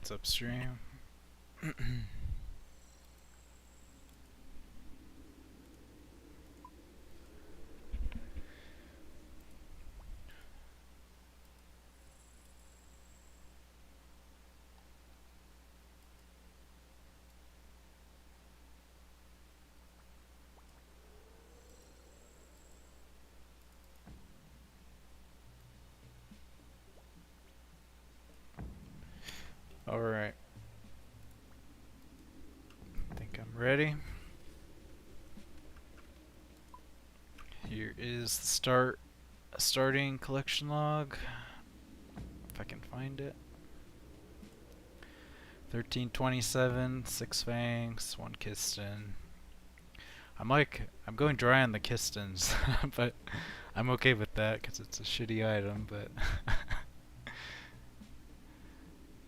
what's upstream. Alright. I think I'm ready. Here is the starting collection log. If I can find it. 1327, 6 fangs, 1 Kisten. I'm going dry on the Kistens, but I'm okay with that because it's a shitty item, but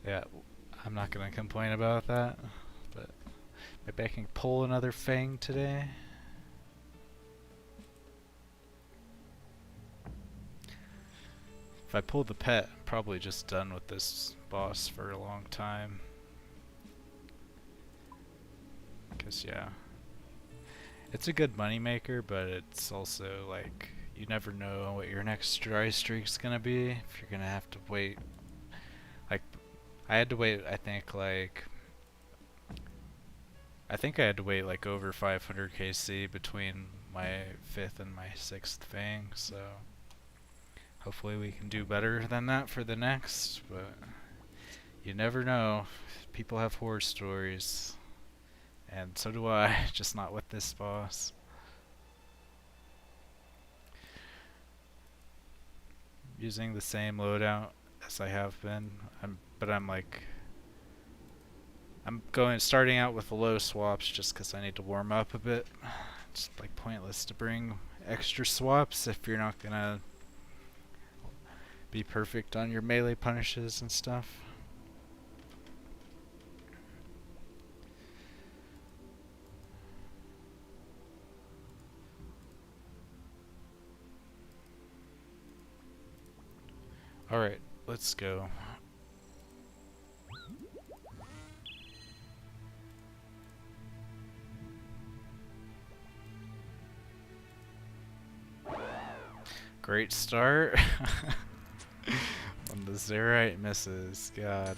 yeah, I'm not gonna complain about that, but maybe I can pull another fang today. If I pull the pet, I'm probably just done with this boss for a long time. Cause yeah, it's a good money maker, but it's also like you never know what your next dry streak's gonna be. If you're gonna have to wait, like I had to wait. I think I had to wait like over 500 KC between my 5th and my 6th fang. So hopefully we can do better than that for the next. But you never know. People have horror stories. And so do I, just not with this boss. Using the same loadout as I have been, but I'm starting out with the low swaps just because I need to warm up a bit. It's like pointless to bring extra swaps if you're not gonna be perfect on your melee punishes and stuff. Alright, let's go. Great start. When the Zerite misses, God.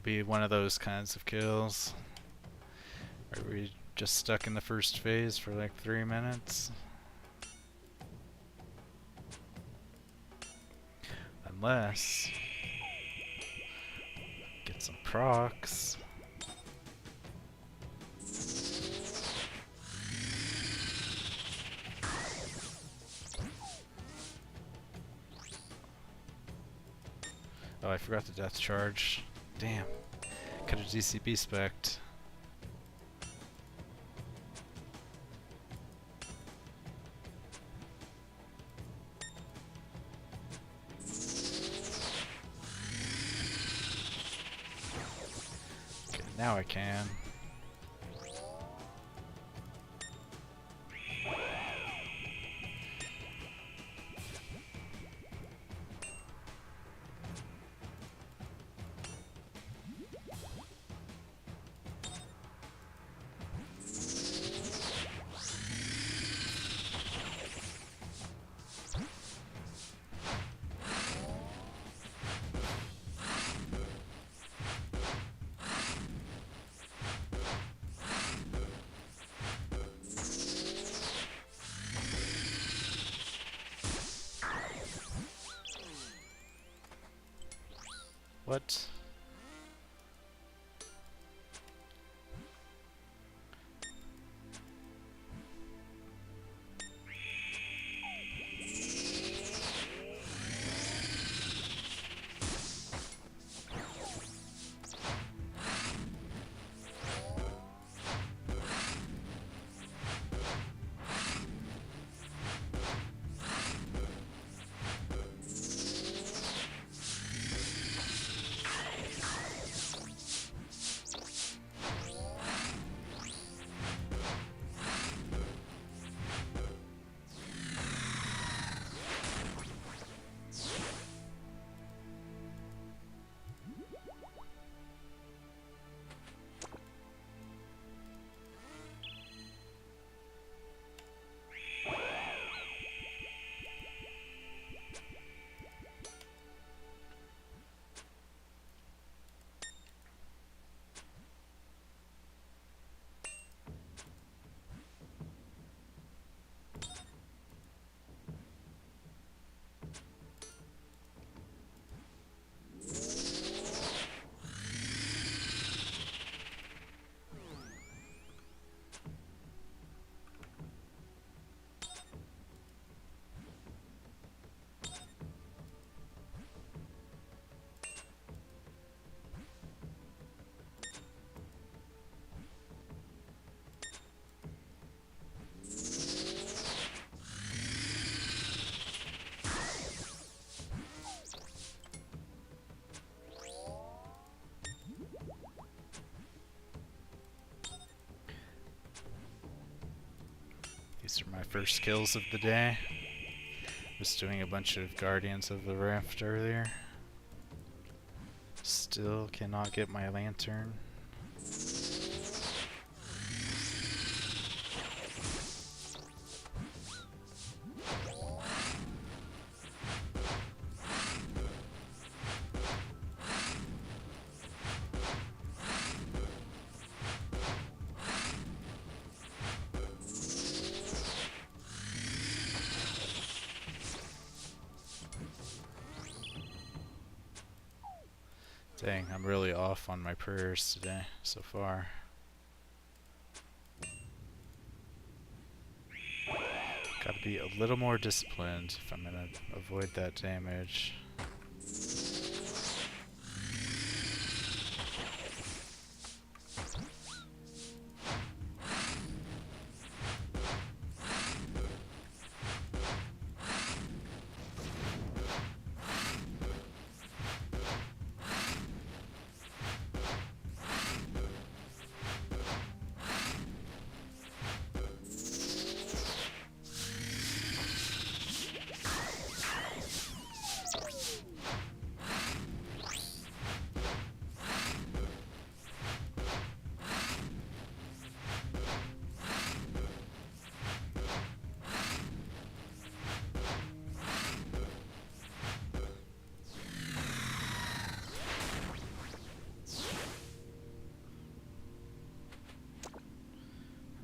Be one of those kinds of kills where we just stuck in the first phase for like 3 minutes. Unless get some procs. Oh, I forgot the death charge. Damn. Could have DCB spec'd. Okay, now I can. What? my first kills of the day. Was doing a bunch of Guardians of the Rift earlier. Still cannot get my lantern. Dang, I'm really off on my prayers today so far. Gotta be a little more disciplined if I'm gonna avoid that damage.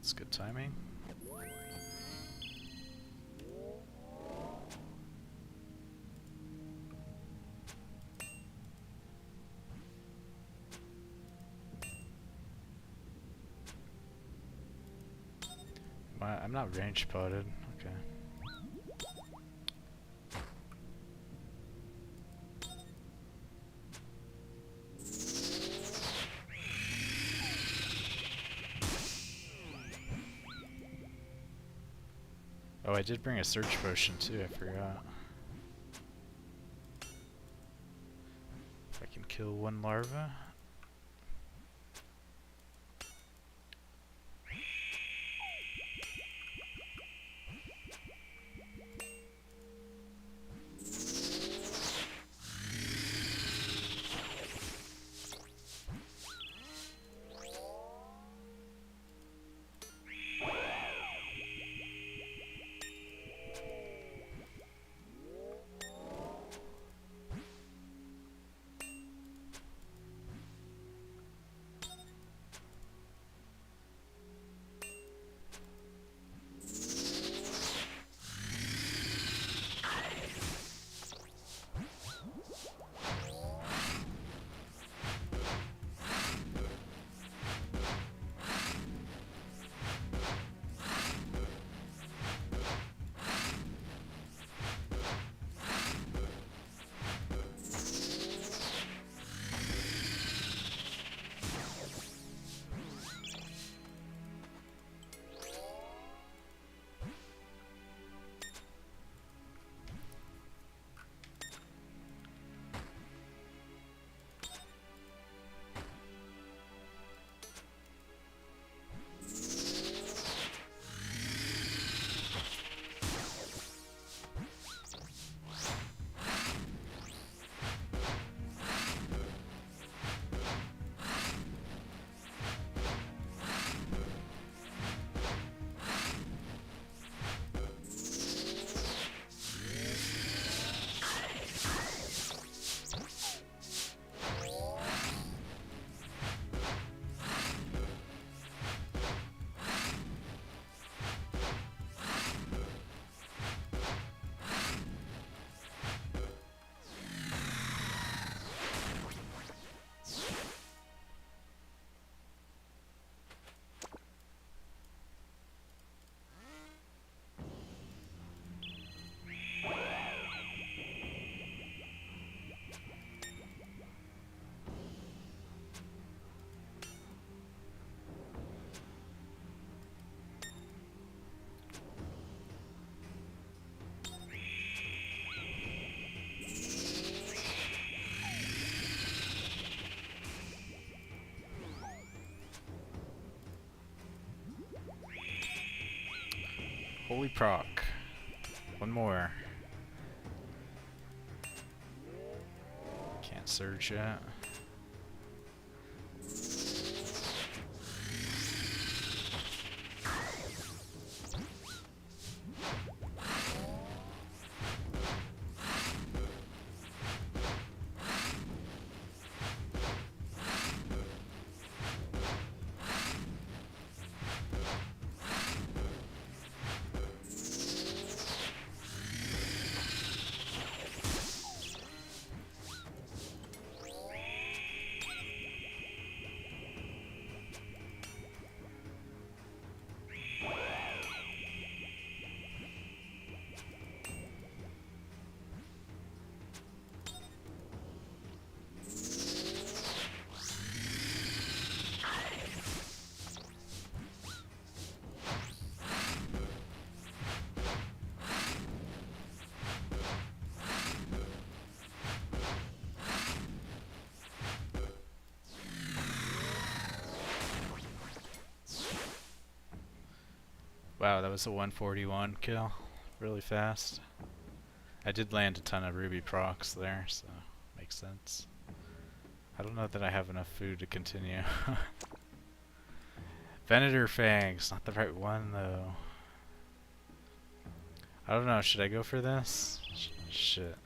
That's good timing. I'm not range spotted. Okay. Oh, I did bring a search potion too, I forgot. If I can kill one larva. Holy proc. One more. Can't search yet. Wow, that was a 141 kill. Really fast. I did land a ton of ruby procs there, so makes sense. I don't know that I have enough food to continue. Venator fangs, not the right one though. I don't know, should I go for this? Shit.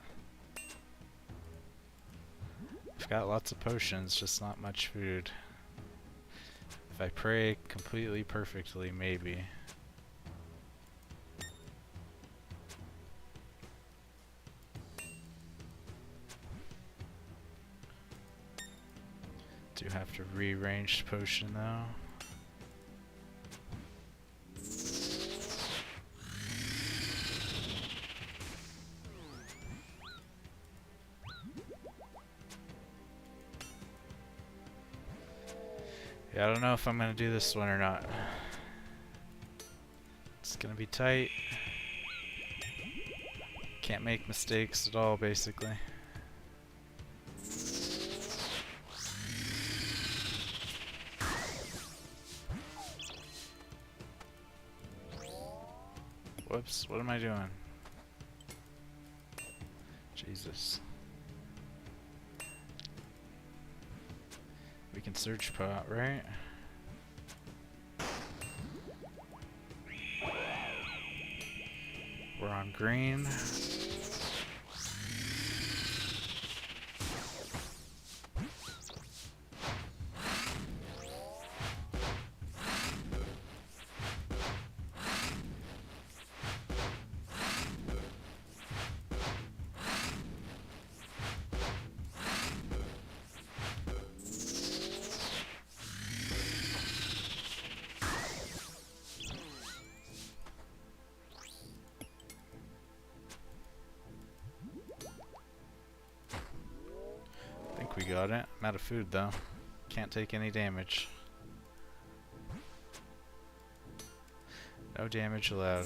I've got lots of potions, just not much food. If I pray completely perfectly, maybe. Do have to rearrange potion though. Yeah, I don't know if I'm gonna do this one or not. It's gonna be tight. Can't make mistakes at all, basically. Whoops, what am I doing? Jesus. We can search pot, right? We're on green. We got it. I'm out of food though. Can't take any damage. No damage allowed.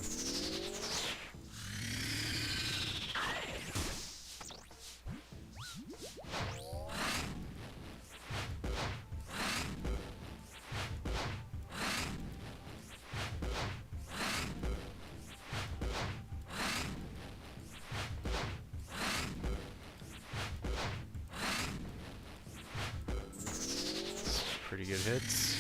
Pretty good hits.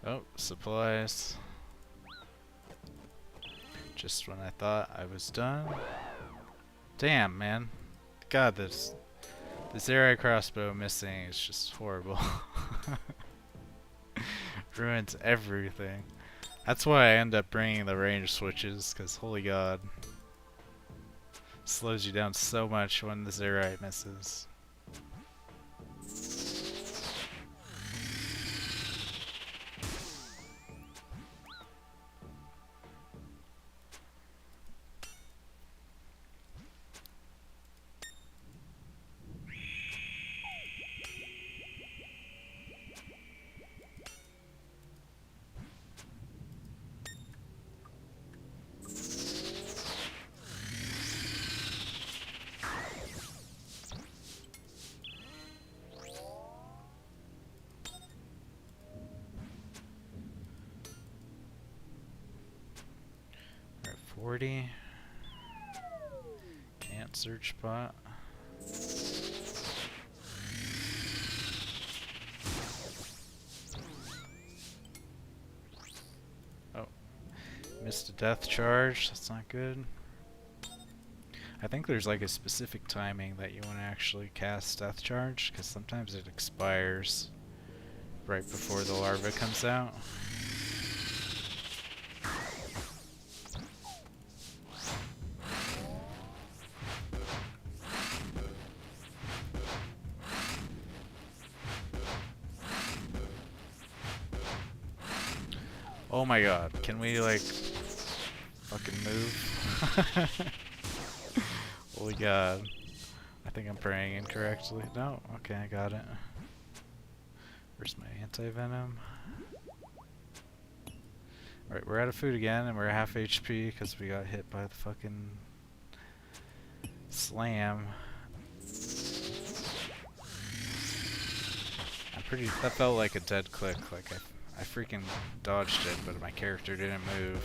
Oh, supplies. Just when I thought I was done. Damn, man. God, this arrow crossbow missing is just horrible. Ruins everything. That's why I end up bringing the range switches, because holy god. Slows you down so much when the Zerite misses. 40. Can't search bot. Oh. Missed a death charge. That's not good. I think there's like a specific timing that you want to actually cast death charge, because sometimes it expires right before the larva comes out. Oh my god, can we like fucking move? Holy god. I think I'm praying incorrectly. No, okay, I got it. Where's my anti-venom? Alright, we're out of food again, and we're at half HP because we got hit by the fucking slam. That felt like a dead click, like I freaking dodged it, but my character didn't move.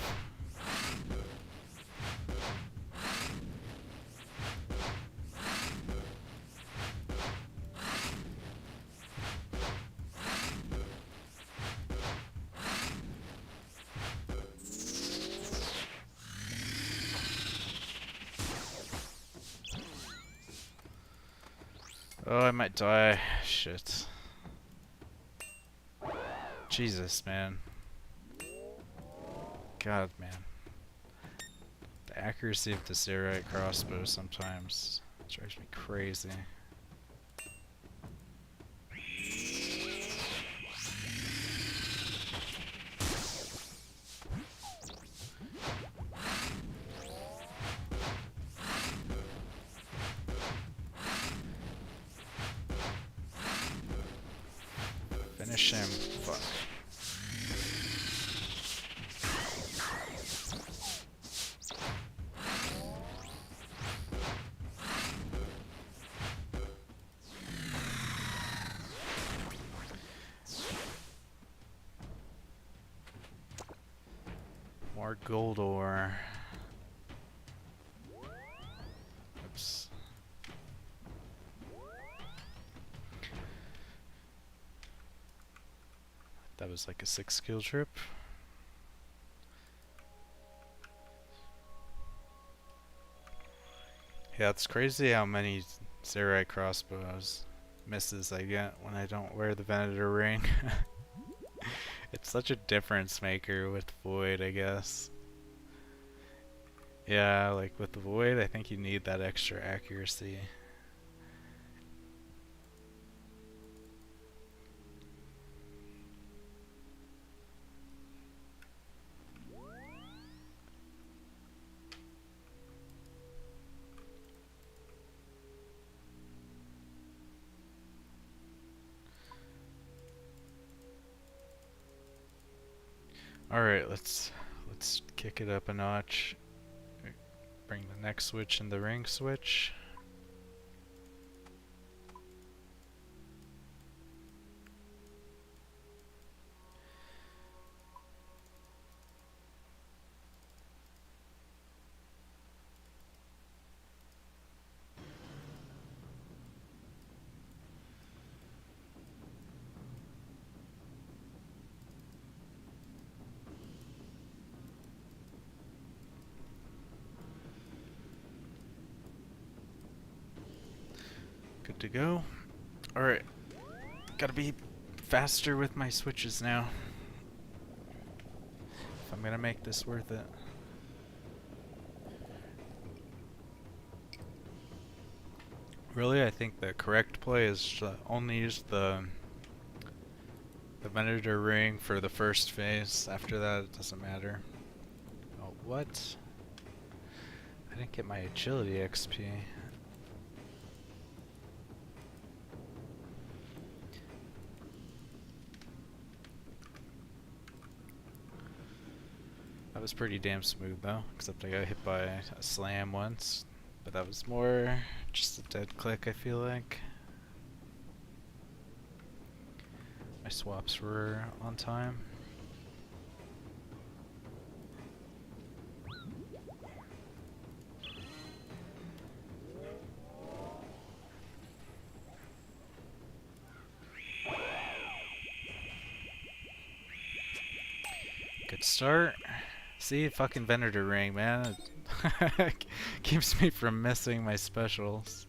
Oh, I might die. Shit. Jesus, man. God, man. The accuracy of the Serite crossbow sometimes drives me crazy. Finish him. Fuck. More gold ore. Oops. That was like a 6 skill trip. Yeah, it's crazy how many Serite crossbows misses I get when I don't wear the Venator ring. It's such a difference maker with Void, I guess. Yeah, like with the Void, I think you need that extra accuracy. Alright, let's kick it up a notch. Bring the neck switch and the ring switch. Good to go. Alright. Gotta be faster with my switches now, if I'm gonna make this worth it. Really, I think the correct play is to only use the Venator ring for the first phase. After that, it doesn't matter. Oh, what? I didn't get my agility XP. That was pretty damn smooth though, except I got hit by a slam once, but that was more just a dead click, I feel like. My swaps were on time. Good start. See, fucking Venator ring, man. It keeps me from missing my specials.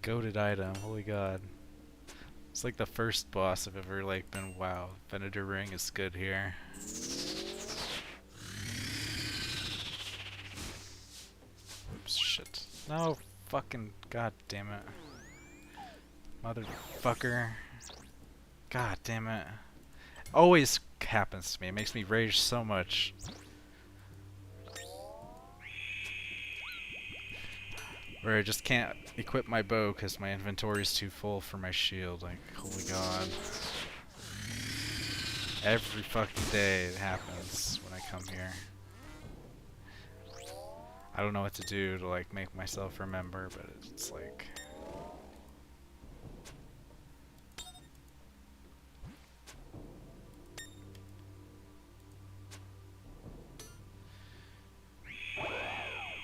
Goated item, holy god. It's like the first boss I've ever like been, wow, Venator ring is good here. Oops, shit. No, fucking god damn it. Motherfucker. God damn it. Always happens to me. It makes me rage so much. Where I just can't equip my bow because my inventory is too full for my shield. Like, holy god. Every fucking day it happens when I come here. I don't know what to do to like make myself remember, but it's like...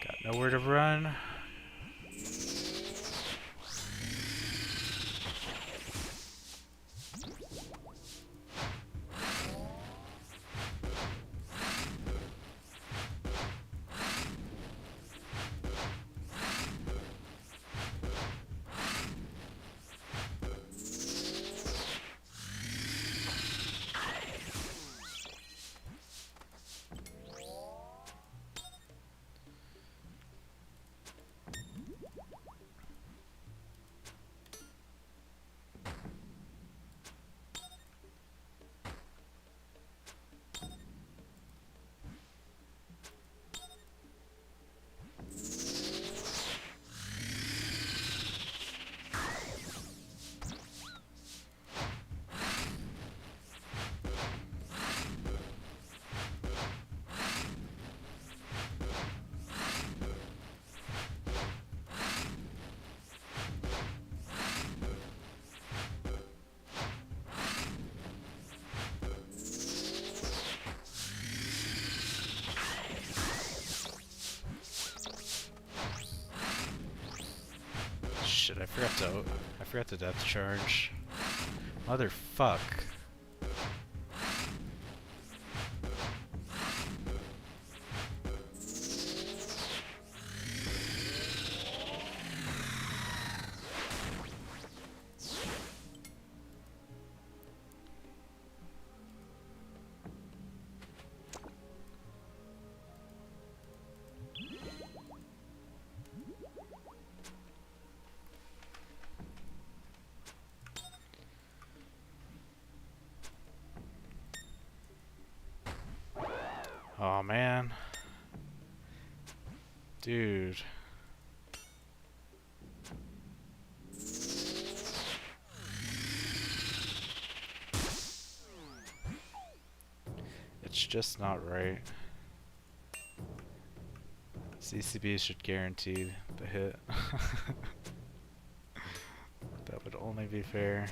Got nowhere to run. Shit, I forgot to death charge. Motherfuck. Oh man. Dude. It's just not right. CCB should guarantee the hit. That would only be fair.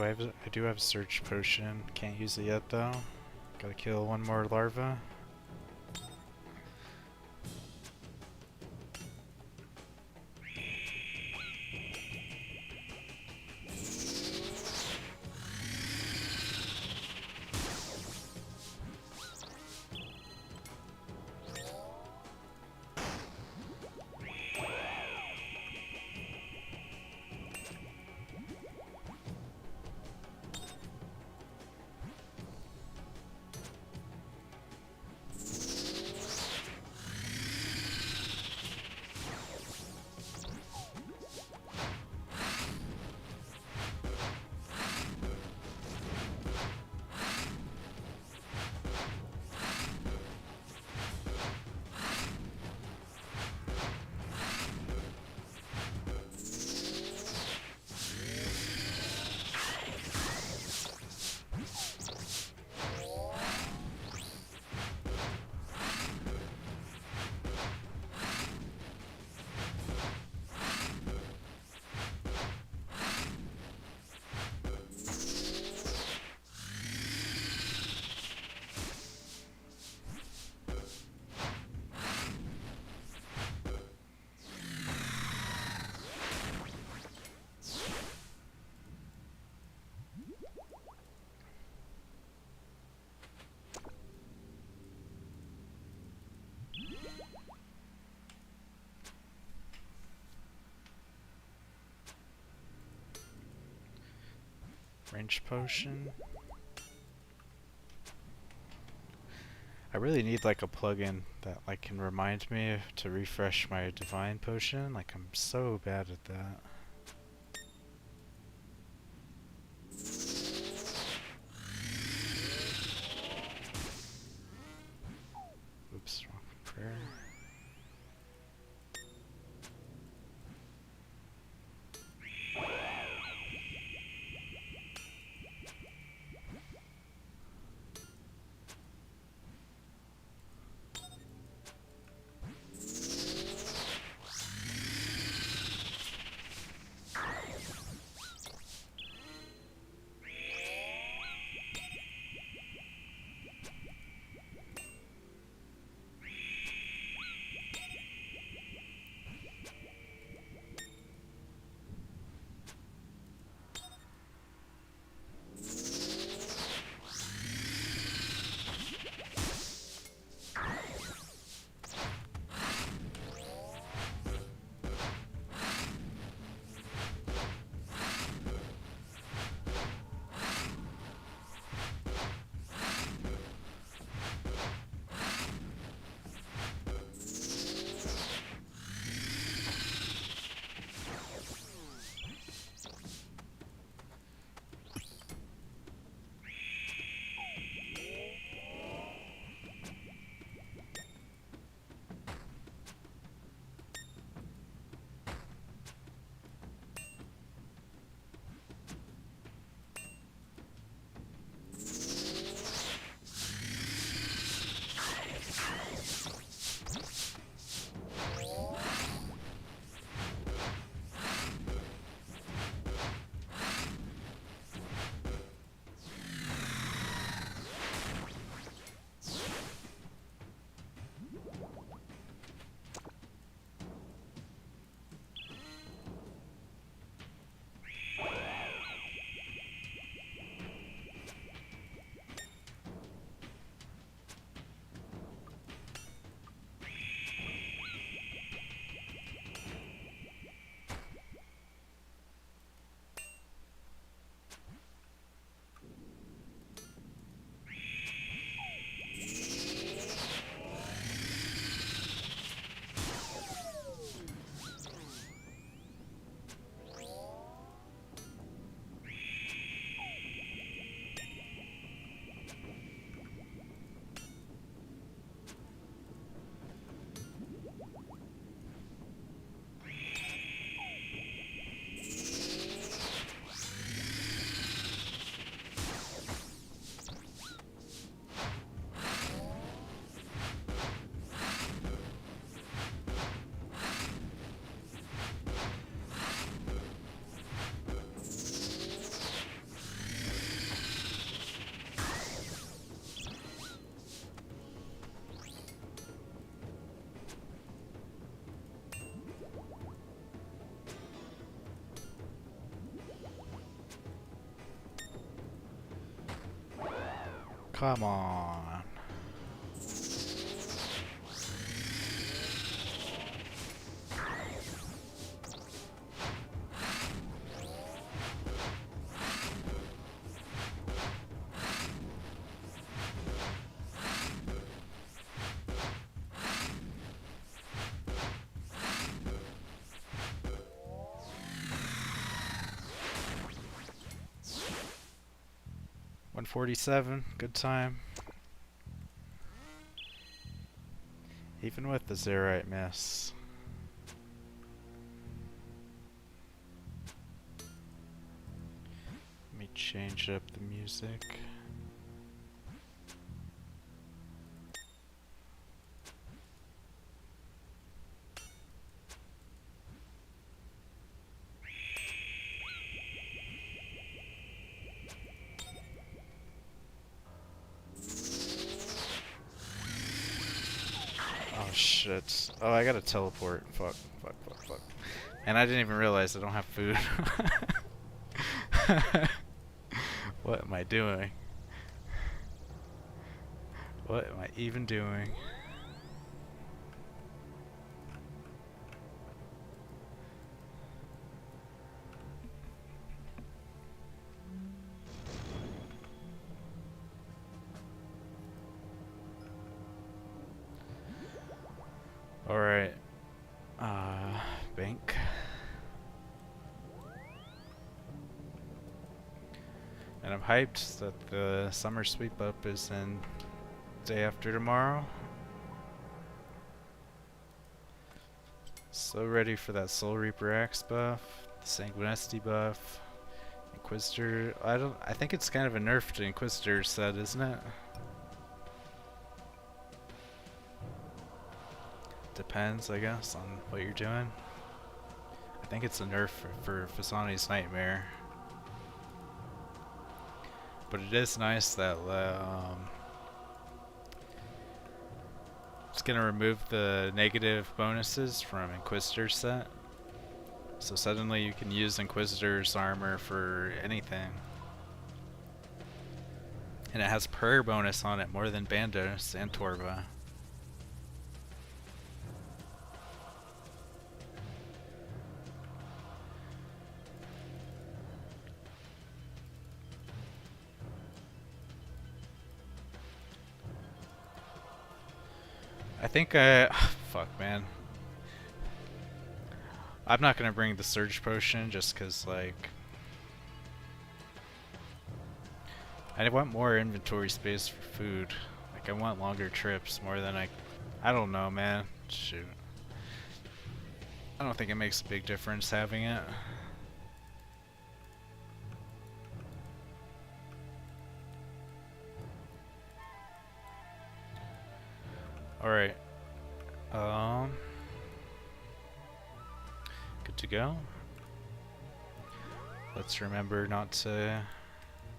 I do have a surge potion. Can't use it yet though. Gotta kill one more larva. Range potion. I really need like a plugin that like can remind me to refresh my divine potion. Like I'm so bad at that. Oops, wrong prayer. Come on. $147, good time. Even with the Zerite miss. Let me change up the music. Oh shit. Oh, I gotta teleport. Fuck, fuck, fuck, fuck. And I didn't even realize I don't have food. What am I doing? What am I even doing? hyped that the summer sweep up is in day after tomorrow. So ready for that Soul Reaper Axe buff, the Sanguinesti buff, Inquisitor. I think it's kind of a nerfed Inquisitor set, isn't it? Depends, I guess, on what you're doing. I think it's a nerf for Fasani's Nightmare. But it is nice that it's gonna remove the negative bonuses from Inquisitor set. So suddenly you can use Inquisitor's armor for anything. And it has prayer bonus on it more than Bandos and Torva. I think fuck, man. I'm not gonna bring the Surge Potion just cause, like, I want more inventory space for food. Like, I want longer trips more than I don't know, man. Shoot. I don't think it makes a big difference having it. Alright. Good to go. Let's remember not to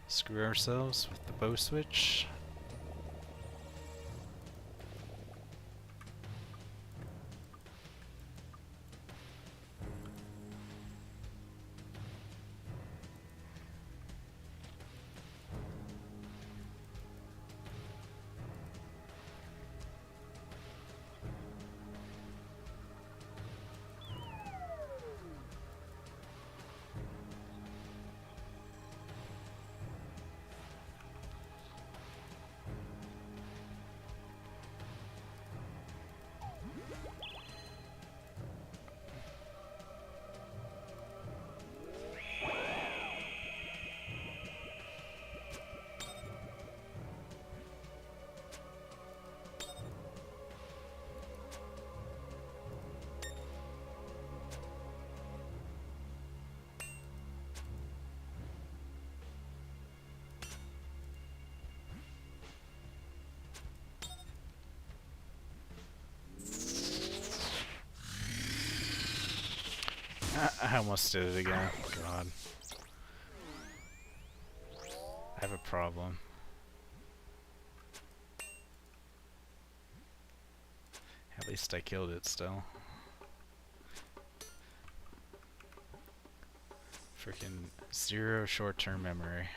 screw ourselves with the bow switch. I almost did it again. God. I have a problem. At least I killed it still. Freaking 0 short-term memory.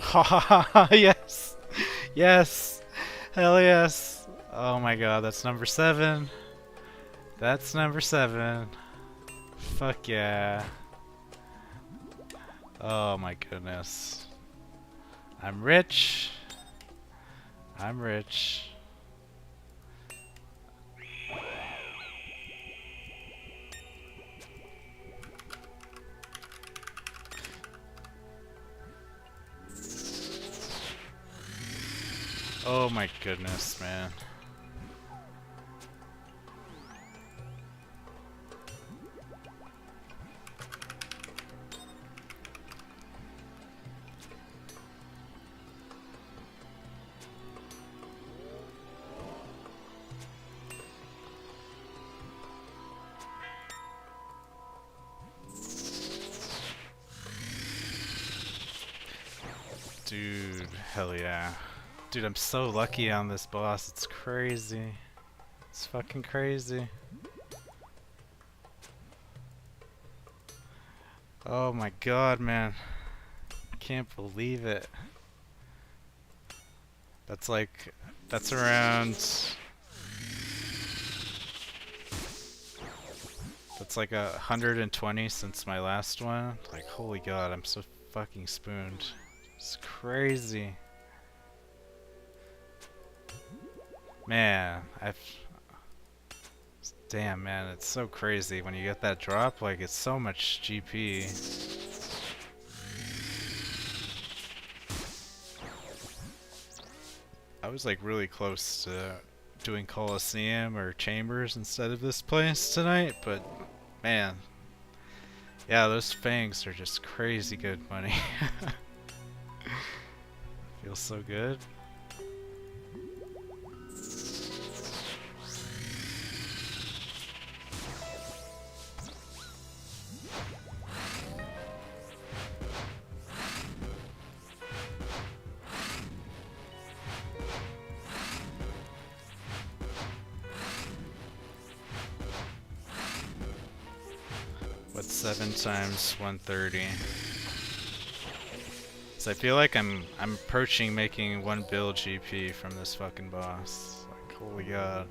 Ha ha ha ha! Yes! Yes! Hell yes! Oh my god, that's number 7. That's number 7. Fuck yeah. Oh my goodness. I'm rich. I'm rich. Oh my goodness, man. Dude, hell yeah. Dude, I'm so lucky on this boss. It's crazy. It's fucking crazy. Oh my god, man. Can't believe it. That's like... That's around... That's like 120 since my last one. Like, holy god, I'm so fucking spooned. It's crazy. Man, damn, man, it's so crazy when you get that drop. Like, it's so much GP. I was like really close to doing Coliseum or Chambers instead of this place tonight, but man, yeah, those fangs are just crazy good money. Feels so good. What's 7 times 130? So I feel like I'm approaching making 1 bill GP from this fucking boss. Like, holy god.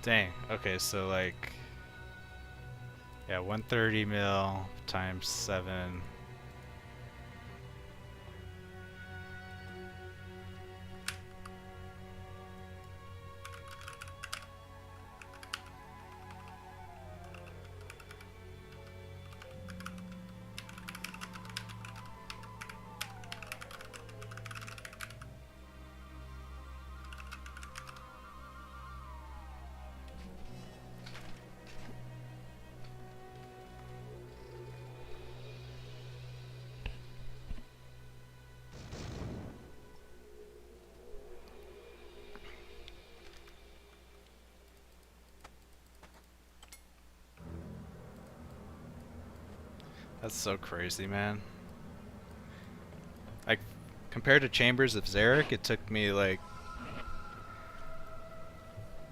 Dang, okay, so like, yeah, 130 mil times 7. That's so crazy, man. Like, compared to Chambers of Xeric, it took me like...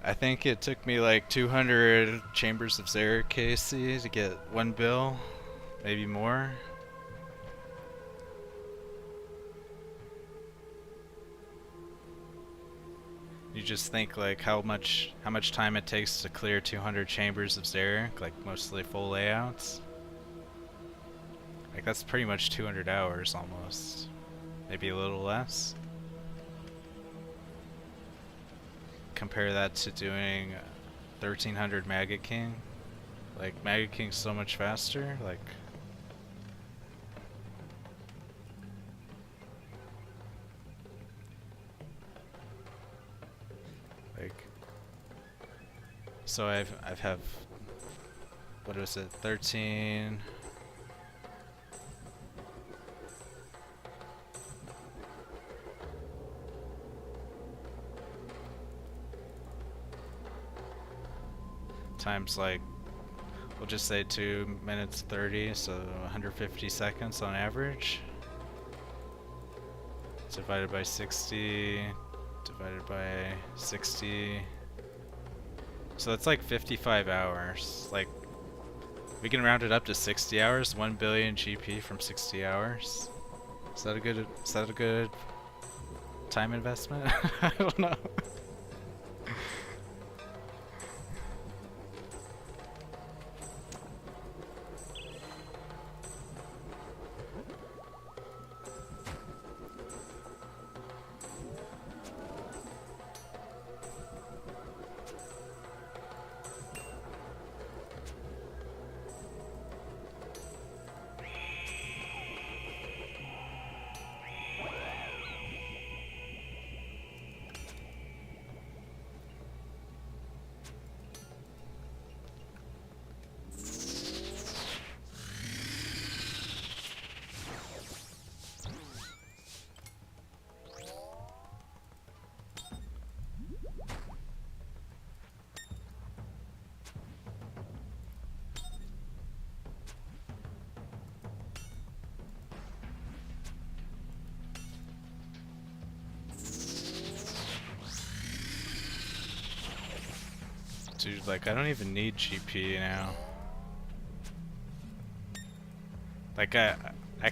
I think it took me like 200 Chambers of Xeric KC to get 1 bill. Maybe more. You just think like how much time it takes to clear 200 Chambers of Xeric, like mostly full layouts. Like that's pretty much 200 hours almost. maybe a little less. Compare that to doing 1300 Maggot King. Like, Maggot King's so much faster, like... So I've have, what was it, 13... times, like, we'll just say 2 minutes 30, so 150 seconds on average. Divided by 60, divided by 60. So that's like 55 hours. Like, we can round it up to 60 hours, 1 billion GP from 60 hours. Is that a good time investment? I don't know. Dude, like, I don't even need GP now. Like, I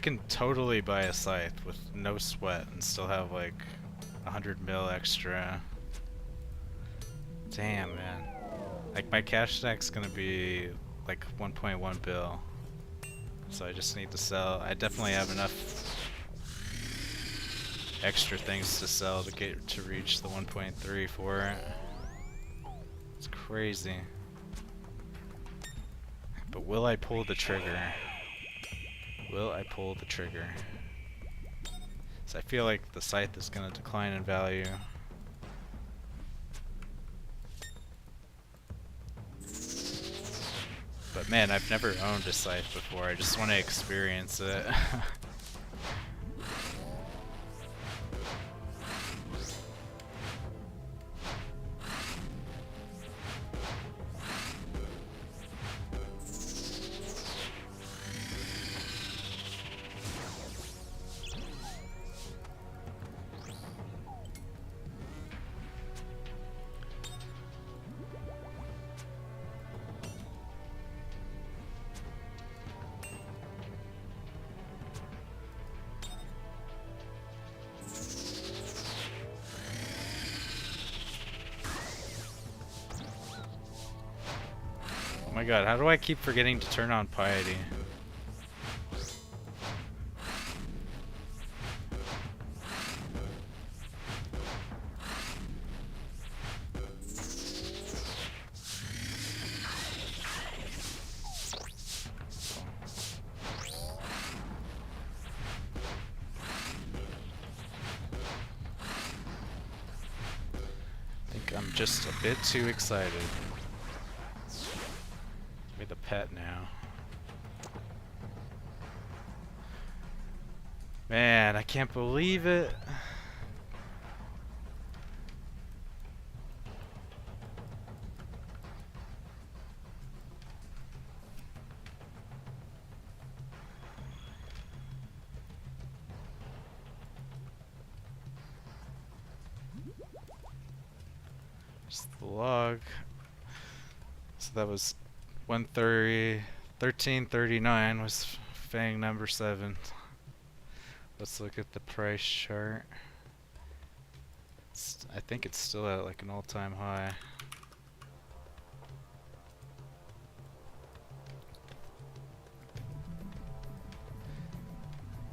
can totally buy a scythe with no sweat and still have, like, 100 mil extra. Damn, man. Like, my cash stack's gonna be, like, 1.1 bill. So I just need to sell. I definitely have enough extra things to sell to get to reach the 1.3 for it. It's crazy. But will I pull the trigger? Will I pull the trigger? So I feel like the scythe is gonna decline in value. But man, I've never owned a scythe before. I just want to experience it. Oh my god, how do I keep forgetting to turn on piety? I think I'm just a bit too excited. Give me the pet now. Man, I can't believe it. Just the log. So that was 1339 was fang number 7. Let's look at the price chart. I think it's still at like an all-time high.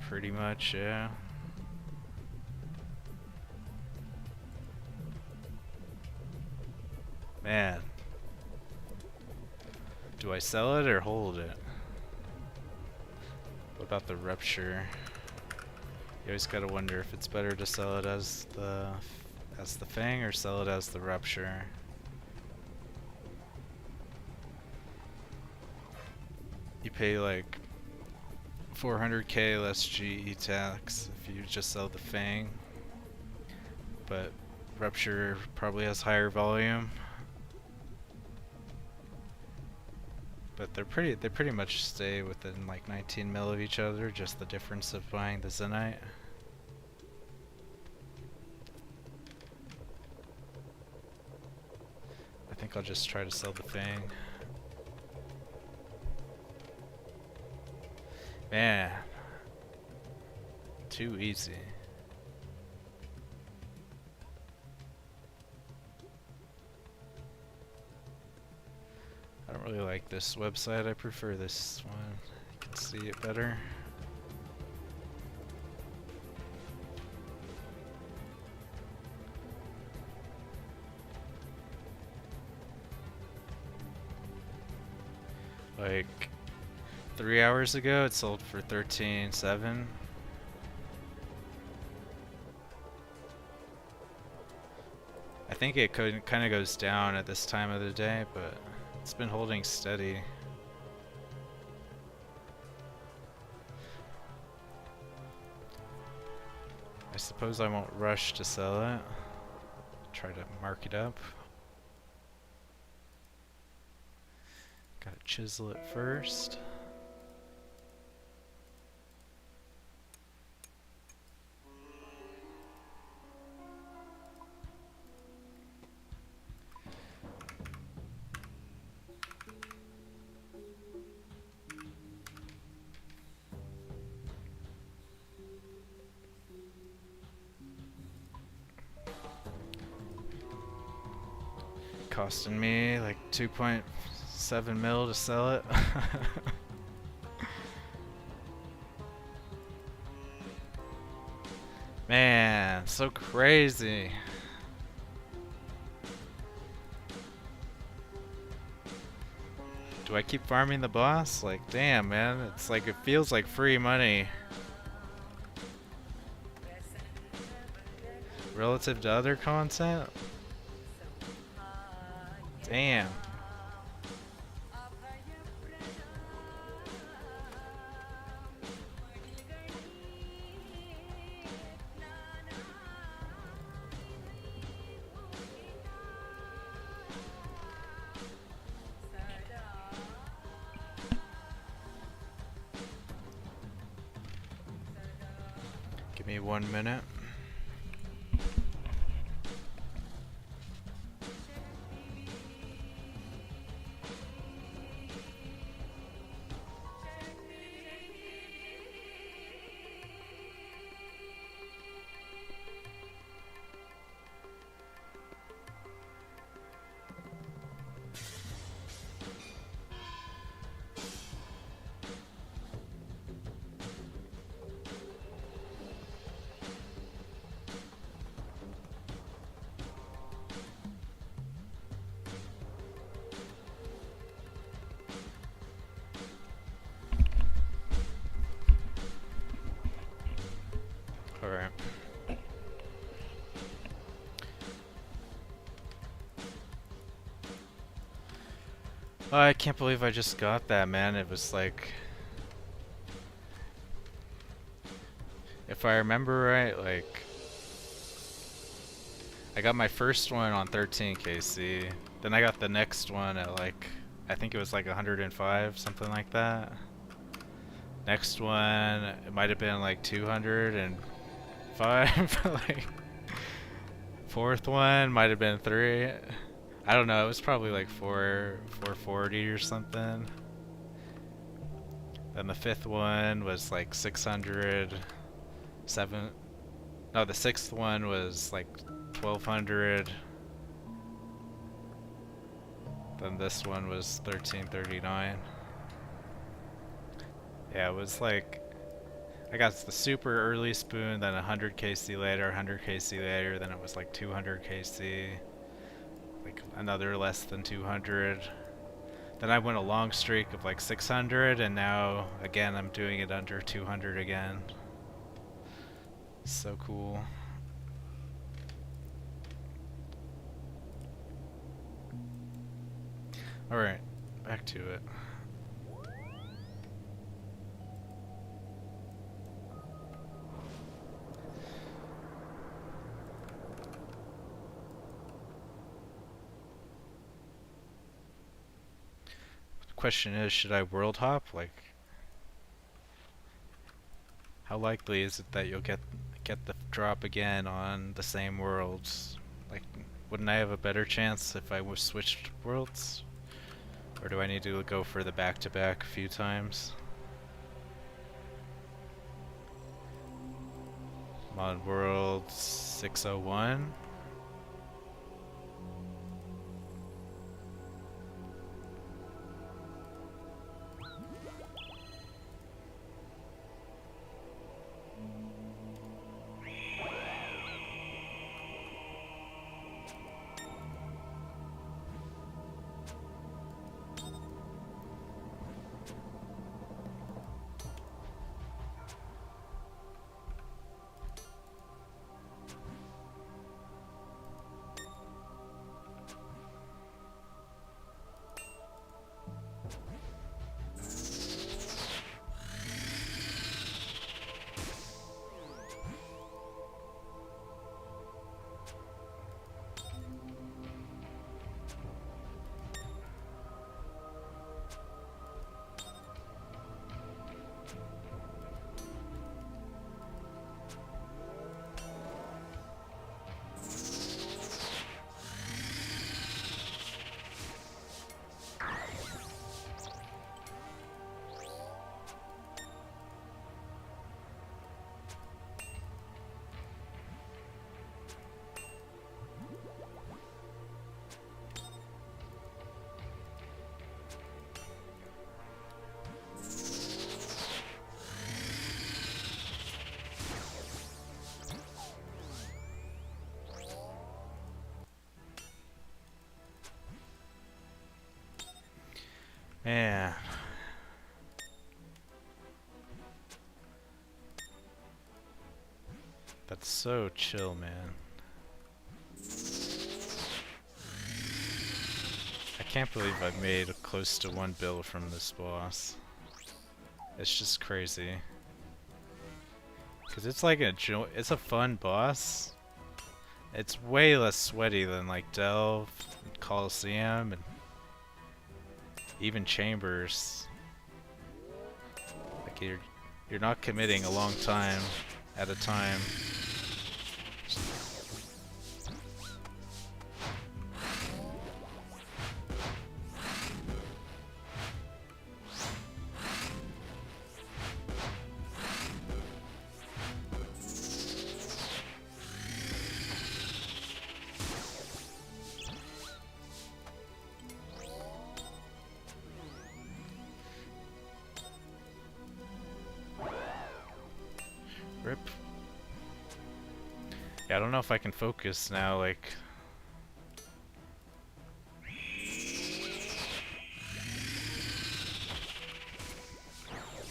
Pretty much, yeah. Man. Do I sell it or hold it? What about the rupture? You always gotta wonder if it's better to sell it as the fang or sell it as the rupture. You pay like 400k less GE tax if you just sell the fang, but rupture probably has higher volume. But they pretty much stay within like 19 mil of each other, just the difference of buying the Zenite. I think I'll just try to sell the Fang. Man, too easy. I don't really like this website, I prefer this one. You can see it better. Like 3 hours ago it sold for 13.7. I think it kind of goes down at this time of the day, but it's been holding steady. I suppose I won't rush to sell it. Try to mark it up. Gotta chisel it first. Costing me like 2.7 mil to sell it. Man, so crazy. Do I keep farming the boss? Like, damn, man, it's like it feels like free money relative to other content. Damn. Give me 1 minute. Alright. Oh, I can't believe I just got that, man. It was like, if I remember right, like, I got my first one on 13 KC. Then I got the next one at like, I think it was like 105, something like that. Next one, it might have been like 205. Like, fourth one might have been 3. I don't know, it was probably like 440 or something. Then the fifth one was like 600. No, the sixth one was like 1200. Then this one was 1339. Yeah, it was like, I got the super early spoon, then 100 KC later, 100 KC later, then it was like 200 KC. like another less than 200. Then I went a long streak of like 600, and now again I'm doing it under 200 again. So cool. Alright, back to it. Question is, should I world hop? Like, how likely is it that you'll get the drop again on the same worlds? Like, wouldn't I have a better chance if I was switched worlds? Or do I need to go for the back-to-back a few times? I'm on world 601. Man. That's so chill, man. I can't believe I've made close to 1 bill from this boss. It's just crazy. Cause it's like it's a fun boss. It's way less sweaty than like Delve, and Coliseum, and even Chambers. Like you're not committing a long time at a time. Rip. Yeah, I don't know if I can focus now, like...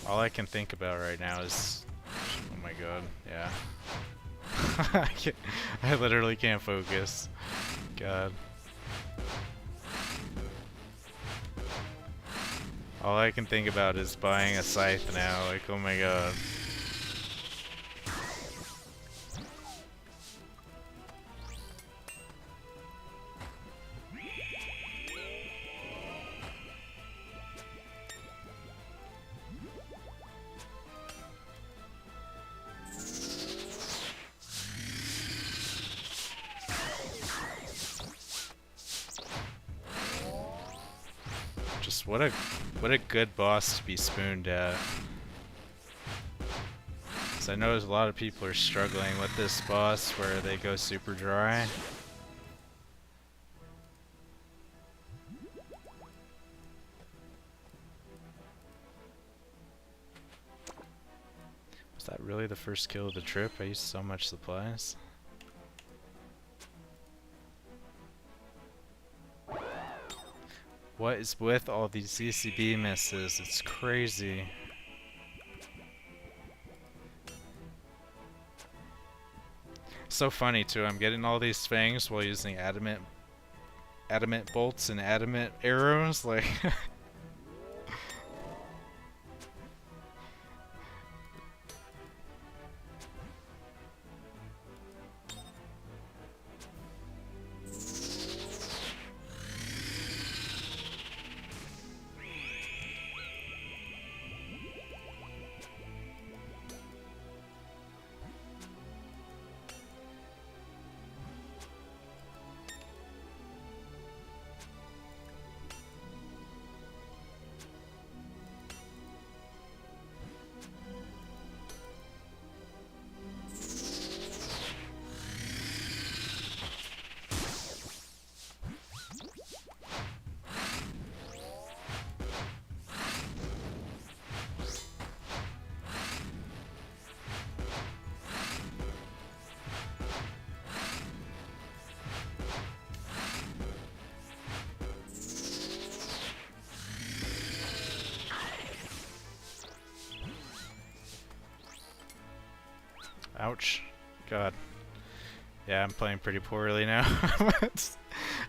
All I can think about right now is... Oh my god, yeah. I literally can't focus. God. All I can think about is buying a scythe now, like, oh my god. Just what a good boss to be spooned at. 'Cause I know there's a lot of people are struggling with this boss where they go super dry. Was that really the first kill of the trip? I used so much supplies. What is with all these CCB misses? It's crazy. So funny too, I'm getting all these fangs while using adamant bolts and adamant arrows, like ouch. God. Yeah, I'm playing pretty poorly now.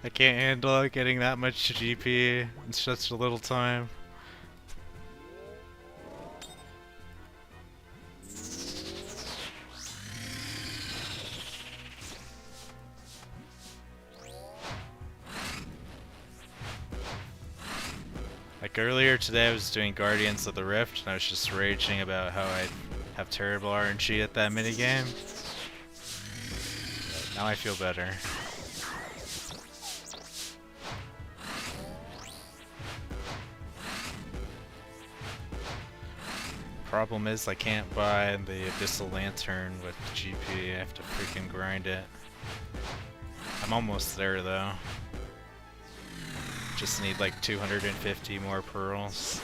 I can't handle getting that much GP in such a little time. Like earlier today I was doing Guardians of the Rift and I was just raging about how I have terrible RNG at that minigame. But now I feel better. Problem is I can't buy the Abyssal Lantern with GP, I have to freaking grind it. I'm almost there though. Just need like 250 more pearls.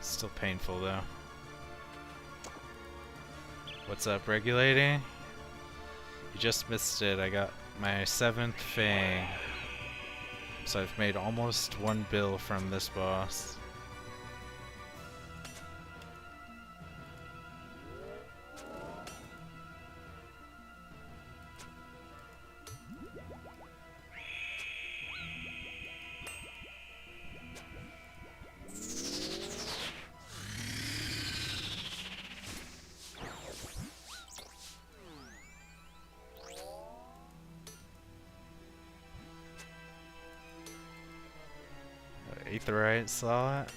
Still painful though. What's up, Regulating? You just missed it. I got my 7th fang. So I've made almost 1 bill from this boss. Aetherite saw it.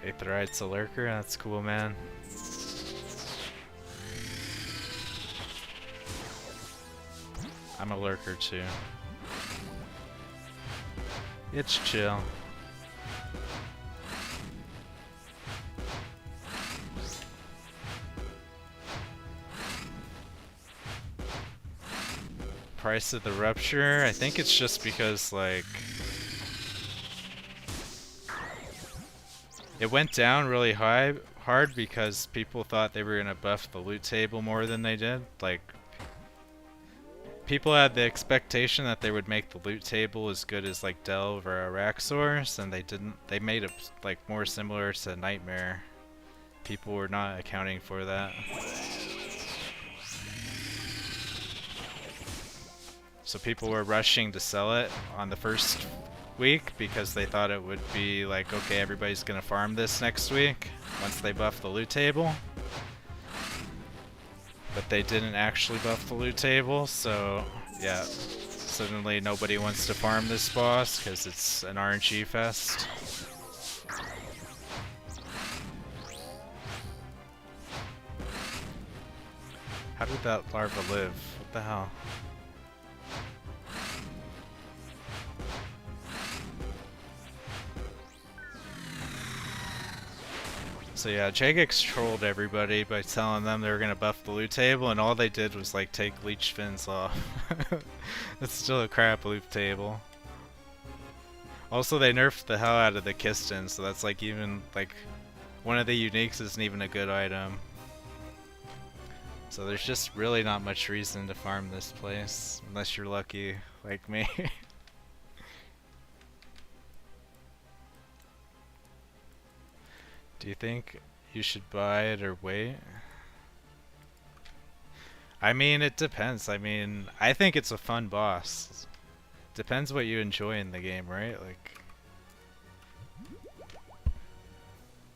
Aetherite's a lurker, that's cool, man. I'm a lurker too. It's chill. Price of the Rupture? I think it's just because, like, it went down really hard because people thought they were gonna buff the loot table more than they did. Like, people had the expectation that they would make the loot table as good as like Delve or Araxor's, and they didn't. They made it like more similar to Nightmare. People were not accounting for that. So people were rushing to sell it on the first week because they thought it would be like, okay, everybody's gonna farm this next week once they buff the loot table. But they didn't actually buff the loot table, so yeah, suddenly nobody wants to farm this boss because it's an RNG fest. How did that larva live? What the hell? So yeah, Jagex trolled everybody by telling them they were gonna buff the loot table, and all they did was like take leech fins off. It's still a crap loot table. Also, they nerfed the hell out of the Kisten, so that's like even like one of the uniques isn't even a good item. So there's just really not much reason to farm this place unless you're lucky like me. Do you think you should buy it or wait? I mean, it depends. I mean, I think it's a fun boss. Depends what you enjoy in the game, right? Like,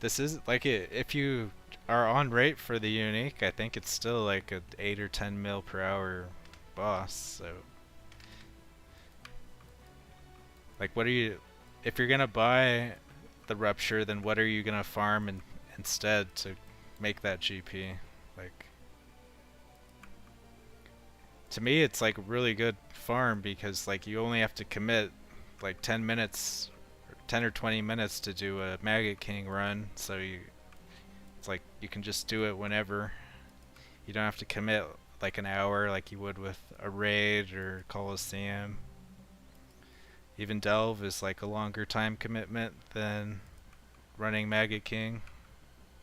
this is like if you are on rate for the unique, I think it's still like a 8 or 10 mil per hour boss. So, like, what are you? If you're gonna buy the rupture, then what are you gonna farm instead to make that GP? Like, to me, it's like a really good farm because like you only have to commit like 10 minutes, or 10 or 20 minutes to do a Maggot King run. So it's like you can just do it whenever. You don't have to commit like an hour like you would with a raid or Coliseum. Even Delve is like a longer time commitment than running Maggot King.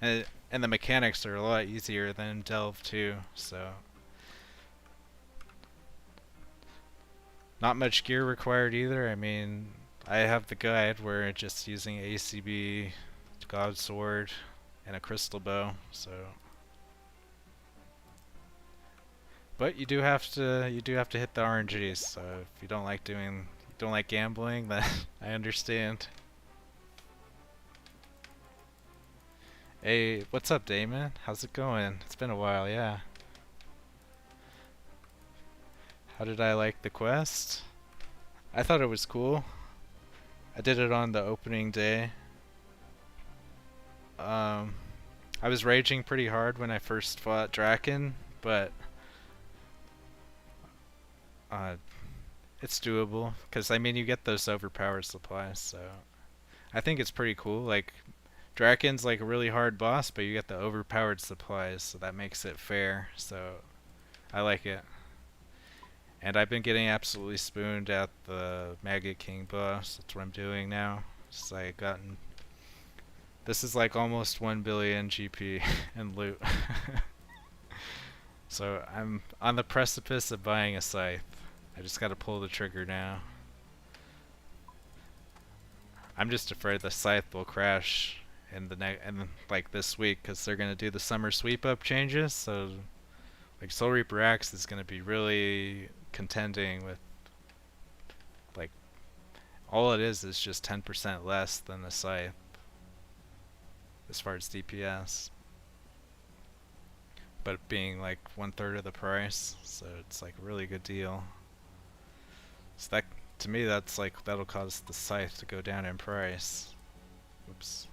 And the mechanics are a lot easier than Delve too, so not much gear required either. I mean, I have the guide where it's just using ACB, God Sword, and a crystal bow, so but you do have to hit the RNGs, so if you don't like gambling, then I understand. Hey, what's up, Damon? How's it going? It's been a while, yeah. How did I like the quest? I thought it was cool. I did it on the opening day. I was raging pretty hard when I first fought Draken, but it's doable. Because, I mean, you get those overpowered supplies, so I think it's pretty cool. Like, Draken's like a really hard boss, but you get the overpowered supplies, so that makes it fair. So I like it. And I've been getting absolutely spooned at the Maggot King boss. That's what I'm doing now. Just like gotten. This is like almost 1 billion GP in loot. So I'm on the precipice of buying a scythe. I just gotta pull the trigger now. I'm just afraid the scythe will crash in like this week because they're gonna do the summer sweep up changes. So like Soul Reaper Axe is gonna be really contending with like all it is just 10% less than the scythe as far as DPS, but being like 1/3 of the price, so it's like a really good deal. So that, to me, that's like that'll cause the scythe to go down in price. Oops.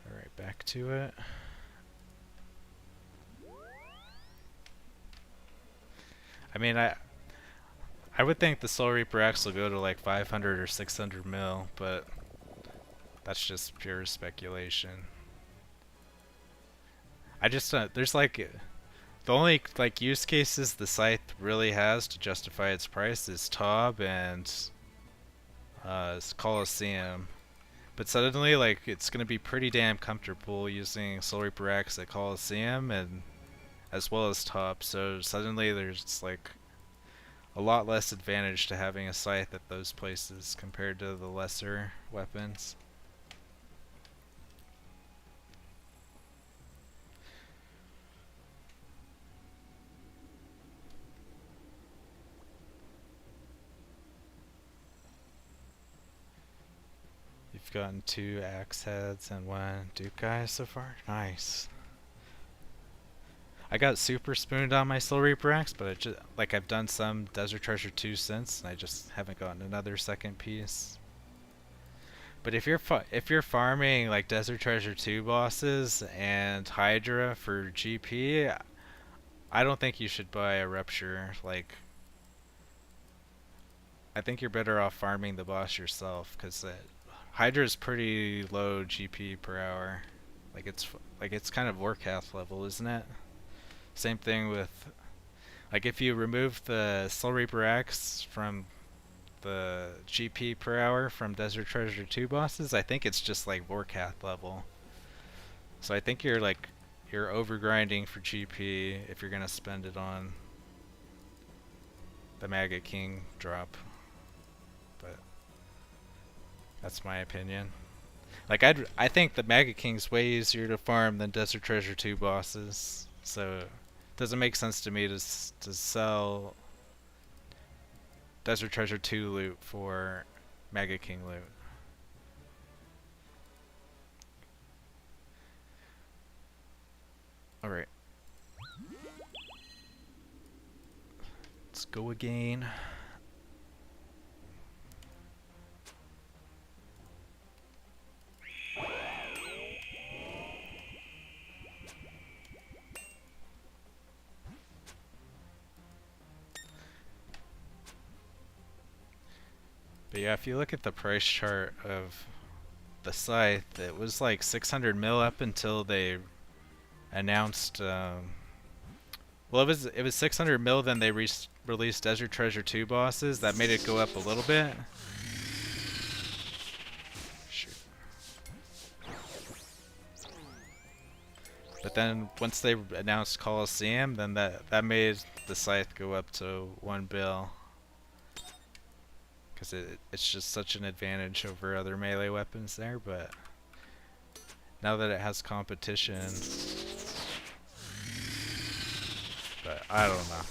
Alright, back to it. I mean, I would think the Soul Reaper X will go to like 500 or 600 mil, but that's just pure speculation. I just there's like the only like use cases the scythe really has to justify its price is Taub and Coliseum. But suddenly, like, it's gonna be pretty damn comfortable using Soul Reaper X at Coliseum and as well as top. So suddenly there's like a lot less advantage to having a scythe at those places compared to the lesser weapons. You've gotten 2 axe heads and 1 dupe guy so far. Nice. I got super spooned on my Soul Reaper Axe, but I've done some Desert Treasure 2 since, and I just haven't gotten another second piece. But if you're farming like Desert Treasure 2 bosses and Hydra for GP, I don't think you should buy a Rupture. Like, I think you're better off farming the boss yourself, because Hydra is pretty low GP per hour. Like it's kind of Warcath level, isn't it? Same thing with, like, if you remove the Soul Reaper Axe from the GP per hour from Desert Treasure 2 bosses, I think it's just like Warcath level. So I think you're overgrinding for GP if you're gonna spend it on the Maggot King drop. But that's my opinion. Like, I think the Maggot King's way easier to farm than Desert Treasure 2 bosses. So it doesn't make sense to me to sell Desert Treasure 2 loot for Maggot King loot. Alright. Let's go again. But yeah, if you look at the price chart of the scythe, it was like 600 mil up until they announced. Well, it was 600 mil. Then they released Desert Treasure 2 bosses. That made it go up a little bit. Shoot. But then once they announced Coliseum, then that made the scythe go up to 1 bill. Because it's just such an advantage over other melee weapons there, but now that it has competition, but I don't know.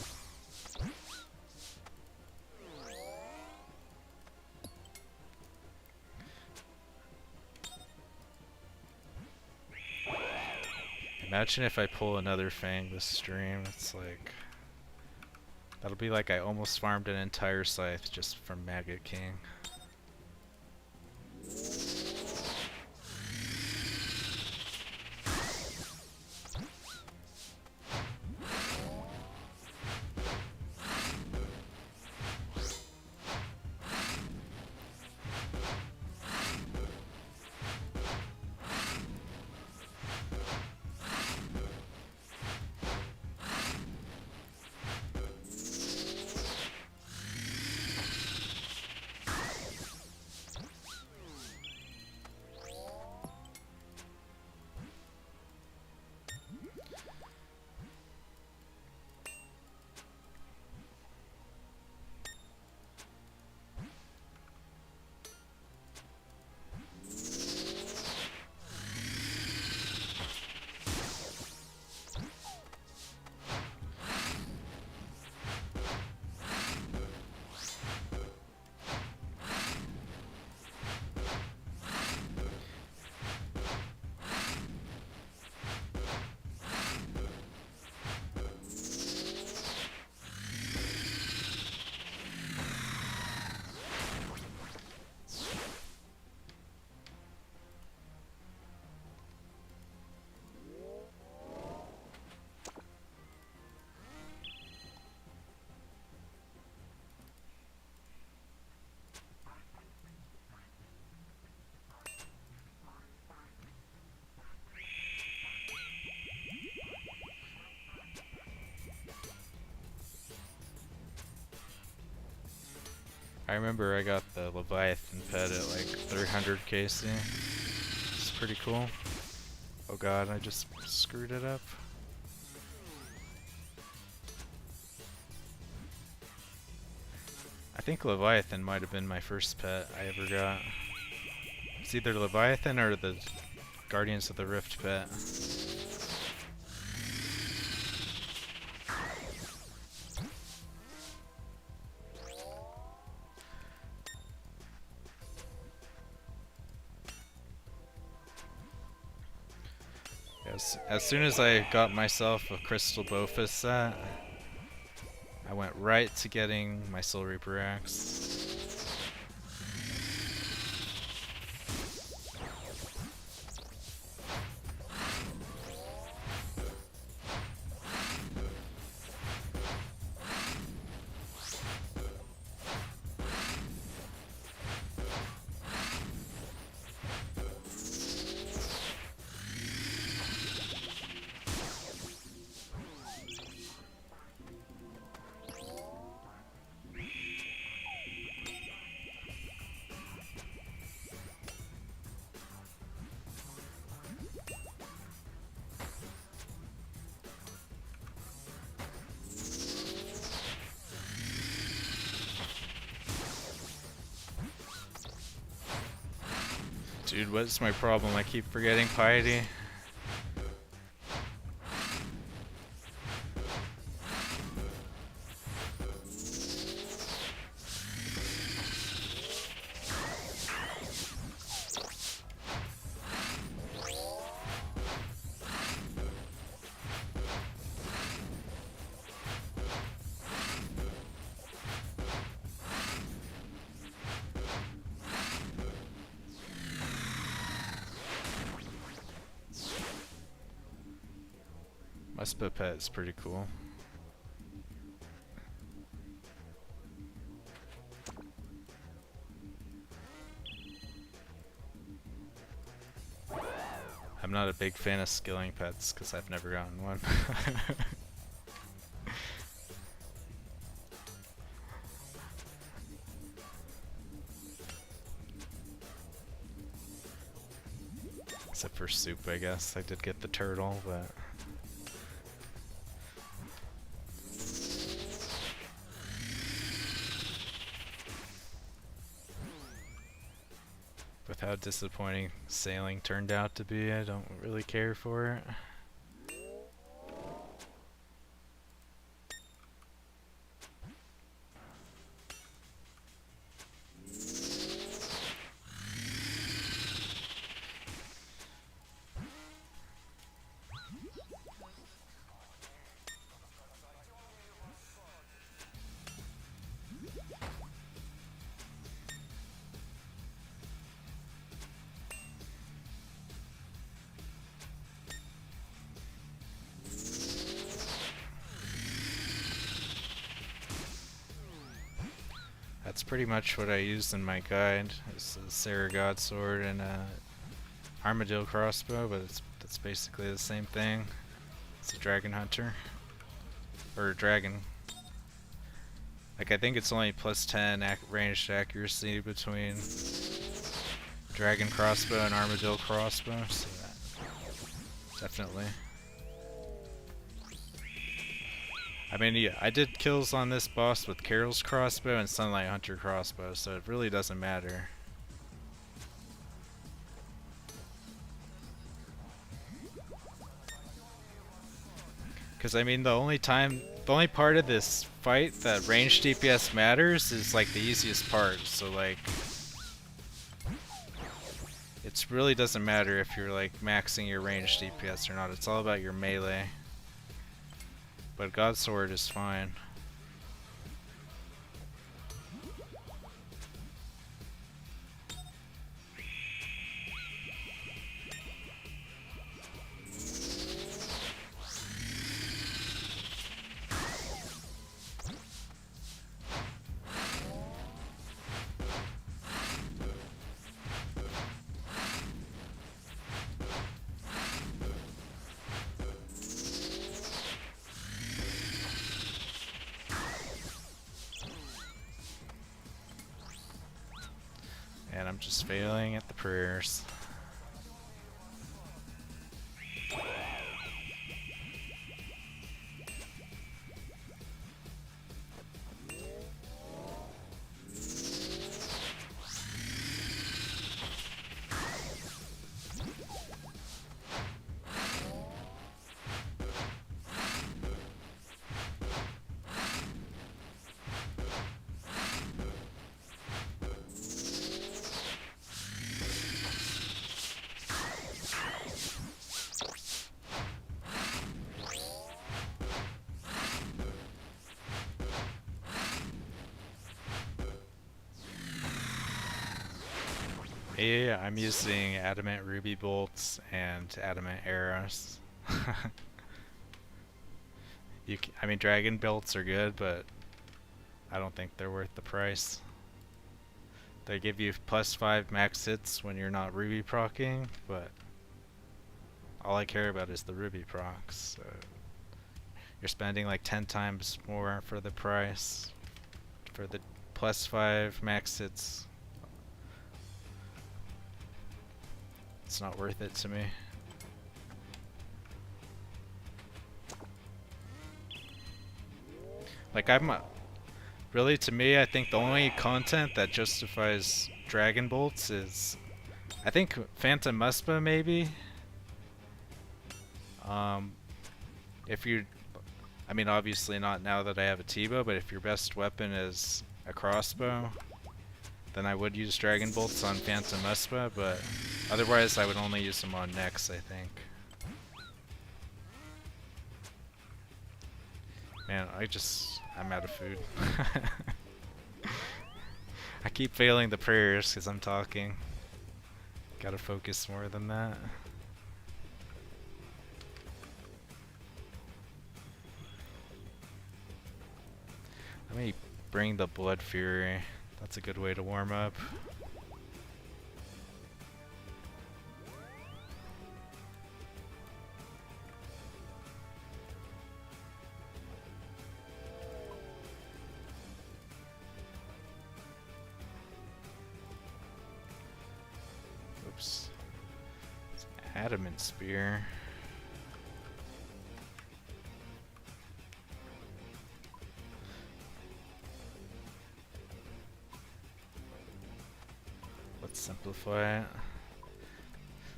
Imagine if I pull another Fang this stream, it's like, that'll be like I almost farmed an entire scythe just from Maggot King. I remember I got the Leviathan pet at like 300 KC. It's pretty cool. Oh god, I just screwed it up. I think Leviathan might have been my first pet I ever got. It's either Leviathan or the Guardians of the Rift pet. As soon as I got myself a Crystal Bofus set, I went right to getting my Soul Reaper Axe. Dude, what's my problem? I keep forgetting piety. My Spipet is pretty cool. I'm not a big fan of skilling pets because I've never gotten one. Except for soup, I guess. I did get the turtle, but... with how disappointing sailing turned out to be, I don't really care for it. That's pretty much what I used in my guide. It's a Sarah God sword and a armadillo crossbow, but that's basically the same thing. It's a dragon hunter. Or a dragon. Like, I think it's only plus 10 ranged accuracy between dragon crossbow and armadillo crossbow, so definitely. I mean, yeah, I did kills on this boss with Carol's crossbow and Sunlight Hunter crossbow, so it really doesn't matter. Because I mean, the only part of this fight that ranged DPS matters is like the easiest part. So like, it really doesn't matter if you're like maxing your ranged DPS or not. It's all about your melee. But God Sword is fine. And I'm just failing at the prayers. Yeah, I'm using adamant ruby bolts and adamant arrows. I mean, dragon belts are good, but I don't think they're worth the price. They give you +5 max hits when you're not ruby procking, but all I care about is the ruby procs. So you're spending like 10 times more for the price for the +5 max hits. It's not worth it to me. Like, really, to me, I think the only content that justifies Dragon Bolts is I think Phantom Muspa maybe. If you, I mean obviously not now that I have a T-bow, but if your best weapon is a crossbow, then I would use Dragon Bolts on Phantom Muspa, but otherwise I would only use them on Nex, I think. Man, I'm out of food. I keep failing the prayers because I'm talking. Gotta focus more than that. Let me bring the Blood Fury. That's a good way to warm up. Oops. It's Adamant Spear. Let's simplify it.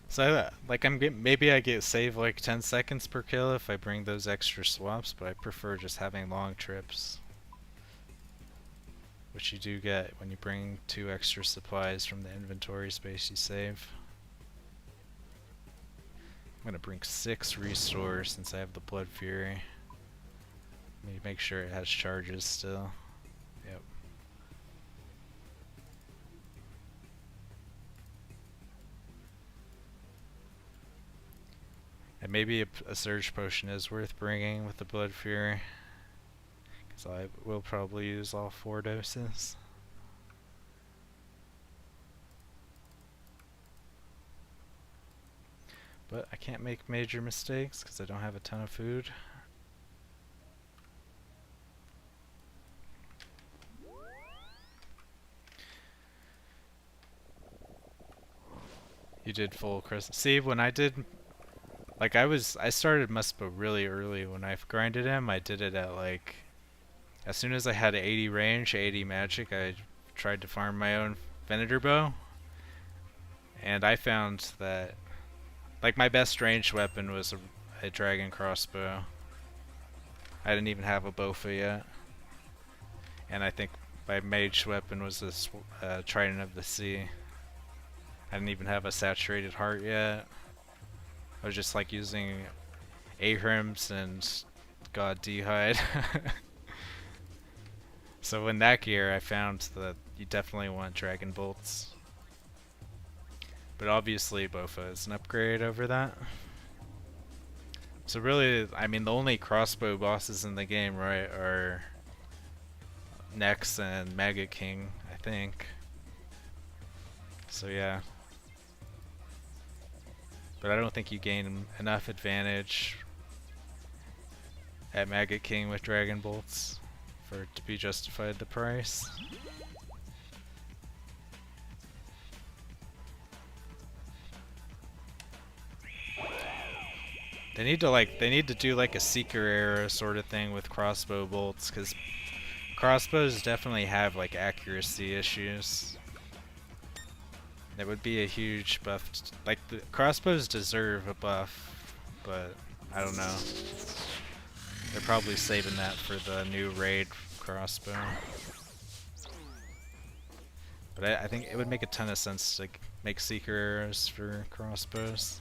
So, like, maybe I get save like 10 seconds per kill if I bring those extra swaps, but I prefer just having long trips, which you do get when you bring 2 extra supplies from the inventory space you save. I'm gonna bring 6 restores since I have the Blood Fury. Let me make sure it has charges still. Yep. And maybe a Surge Potion is worth bringing with the Blood Fury, because I will probably use all 4 doses. But I can't make major mistakes because I don't have a ton of food. You did full crystal. See, when I did, like I started Muspa really early. When I grinded him, I did it at like, as soon as I had 80 range, 80 magic, I tried to farm my own Venator bow. And I found that, like, my best ranged weapon was a dragon crossbow. I didn't even have a Bofa yet. And I think my mage weapon was a Trident of the Sea. I didn't even have a saturated heart yet. I was just like using Ahrim's and God D-Hide. So in that gear I found that you definitely want Dragon Bolts. But obviously Bofa is an upgrade over that. So really, I mean, the only crossbow bosses in the game, right, are Nex and Maggot King, I think. So yeah. But I don't think you gain enough advantage at Maggot King with Dragon Bolts for it to be justified the price. They need to do like a Seeker era sort of thing with crossbow bolts, because crossbows definitely have like accuracy issues. That would be a huge buff. Like, the crossbows deserve a buff, but I don't know. They're probably saving that for the new raid crossbow. But I think it would make a ton of sense to make Seeker arrows for crossbows.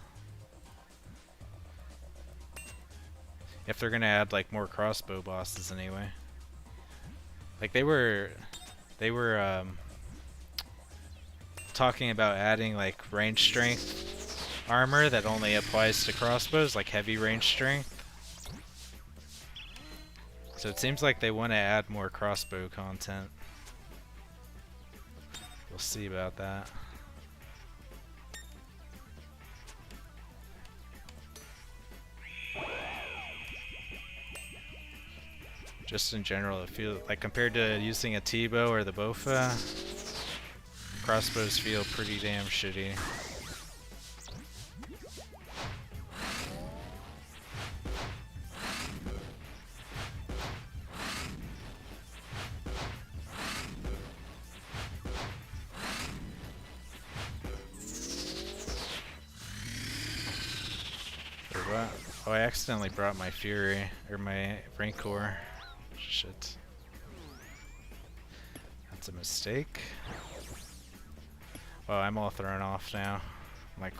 If they're gonna add like more crossbow bosses anyway. Like they were talking about adding like range strength armor that only applies to crossbows, like heavy range strength. So it seems like they want to add more crossbow content. We'll see about that. Just in general, it feels like compared to using a T-bow or the Bofa, crossbows feel pretty damn shitty. Oh, I accidentally brought my Fury, or my Rancor. Shit. That's a mistake. Oh, I'm all thrown off now. Like,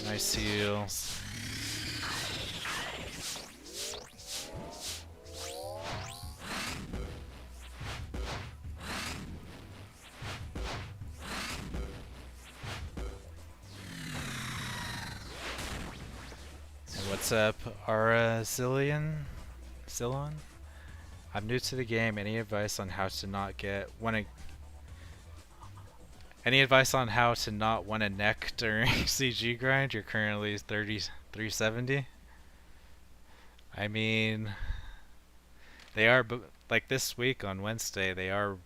nice heals. What's up, Zillion? Zillon? I'm new to the game. Any advice on how to not get Any advice on how to not want a neck during CG grind? You're currently 370. I mean, they are, like this week on Wednesday, they are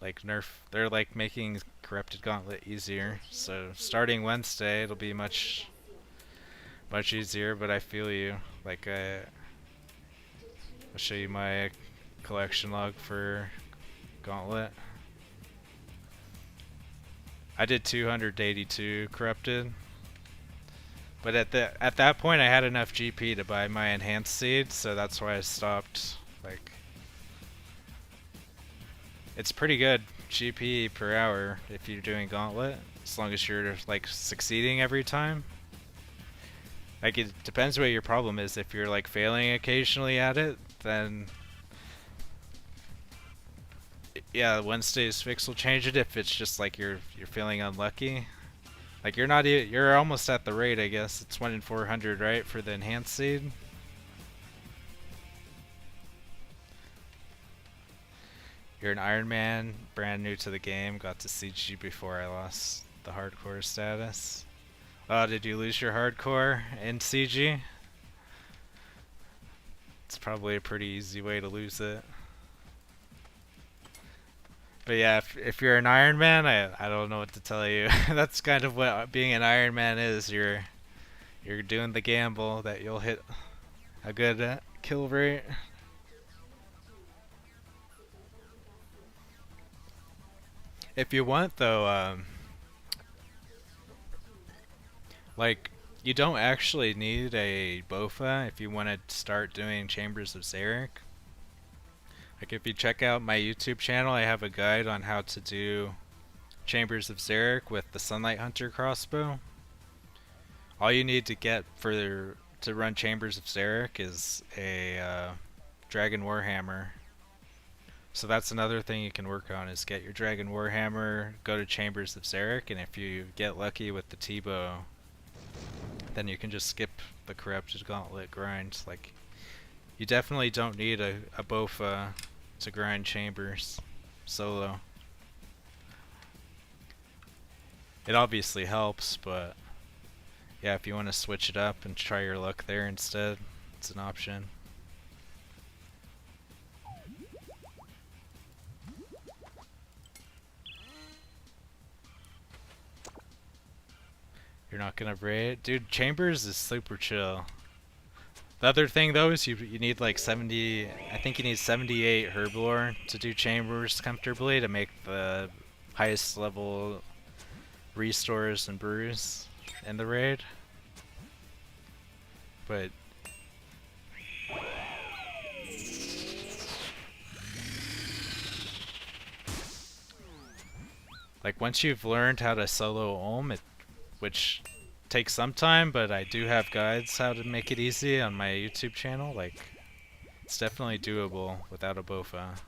like they're like making Corrupted Gauntlet easier. So starting Wednesday, it'll be much easier, but I feel you. Like, I'll show you my collection log for Gauntlet. I did 282 Corrupted, but at that point I had enough GP to buy my enhanced seed, so that's why I stopped. Like, it's pretty good GP per hour if you're doing Gauntlet, as long as you're like succeeding every time. Like, it depends what your problem is. If you're like failing occasionally at it, then yeah, Wednesday's fix will change it. If it's just like you're feeling unlucky, like you're almost at the rate, I guess. It's 1 in 400, right, for the enhanced seed. You're an Iron Man, brand new to the game. Got to CG before I lost the hardcore status. Oh, did you lose your hardcore in CG? It's probably a pretty easy way to lose it. But yeah, if you're an Iron Man, I don't know what to tell you. That's kind of what being an Iron Man is. You're doing the gamble that you'll hit a good kill rate. If you want though, like, you don't actually need a BOFA if you want to start doing Chambers of Xeric. Like, if you check out my YouTube channel, I have a guide on how to do Chambers of Xeric with the Sunlight Hunter crossbow. All you need to get to run Chambers of Xeric is a Dragon Warhammer. So that's another thing you can work on, is get your Dragon Warhammer, go to Chambers of Xeric, and if you get lucky with the T-bow, then you can just skip the Corrupted Gauntlet grind. Like, you definitely don't need a BOFA to grind Chambers solo. It obviously helps, but yeah, if you want to switch it up and try your luck there instead, it's an option. You're not gonna raid? Dude, Chambers is super chill. The other thing though is you need like 70, I think you need 78 Herblore to do Chambers comfortably to make the highest level restores and brews in the raid. But like, once you've learned how to solo Olm, which takes some time, but I do have guides how to make it easy on my YouTube channel. Like, it's definitely doable without a BOFA.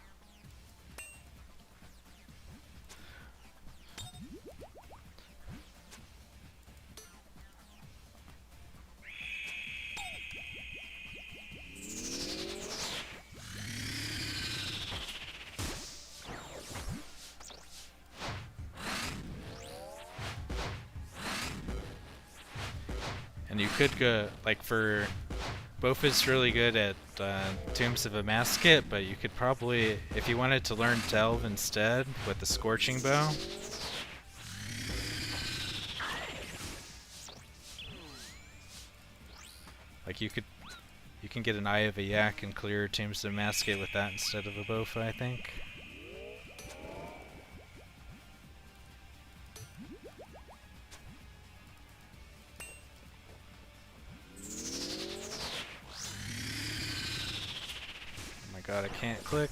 And you could go, like, for Bofa's really good at Tombs of a Masket, but you could probably, if you wanted to learn Delve instead with the Scorching Bow, like you can get an Eye of a Yak and clear Tombs of a Masket with that instead of a Bofa, I think. Oh my god, I can't click.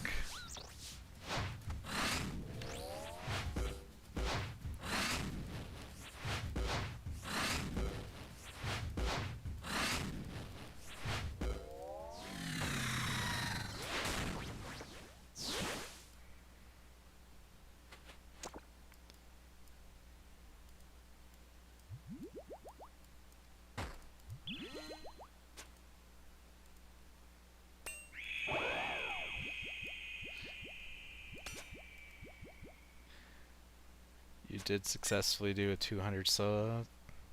You did successfully do a 200 solo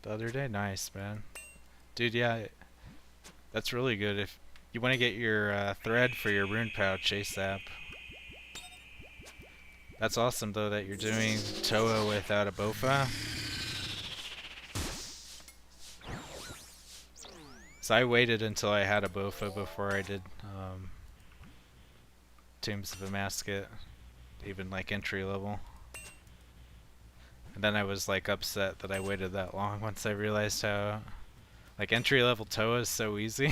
the other day. Nice, man. Dude, yeah, that's really good. If you want to get your thread for your rune pouch ASAP. That's awesome, though, that you're doing Toa without a Bofa. So I waited until I had a Bofa before I did Tombs of a Masket, even like entry level. And then I was like upset that I waited that long once I realized how like entry level Toa is so easy.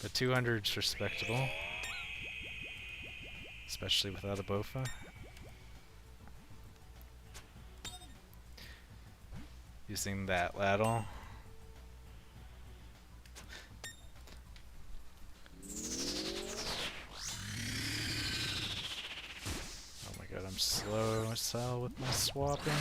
But 200's respectable, especially without a Bofa. Using that ladle. Oh my god, I'm slow as hell with my swapping.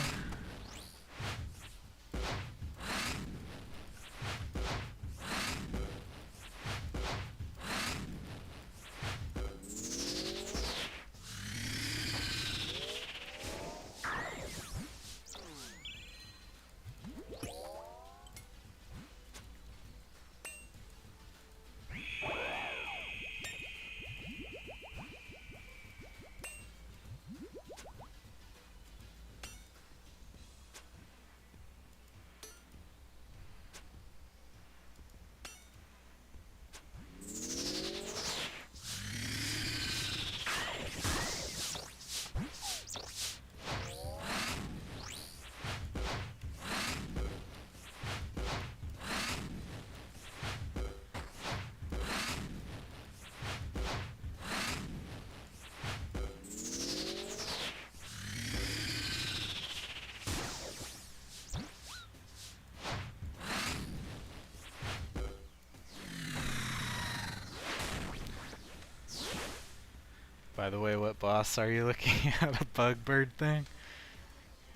By the way, what boss are you looking at? A bug bird thing?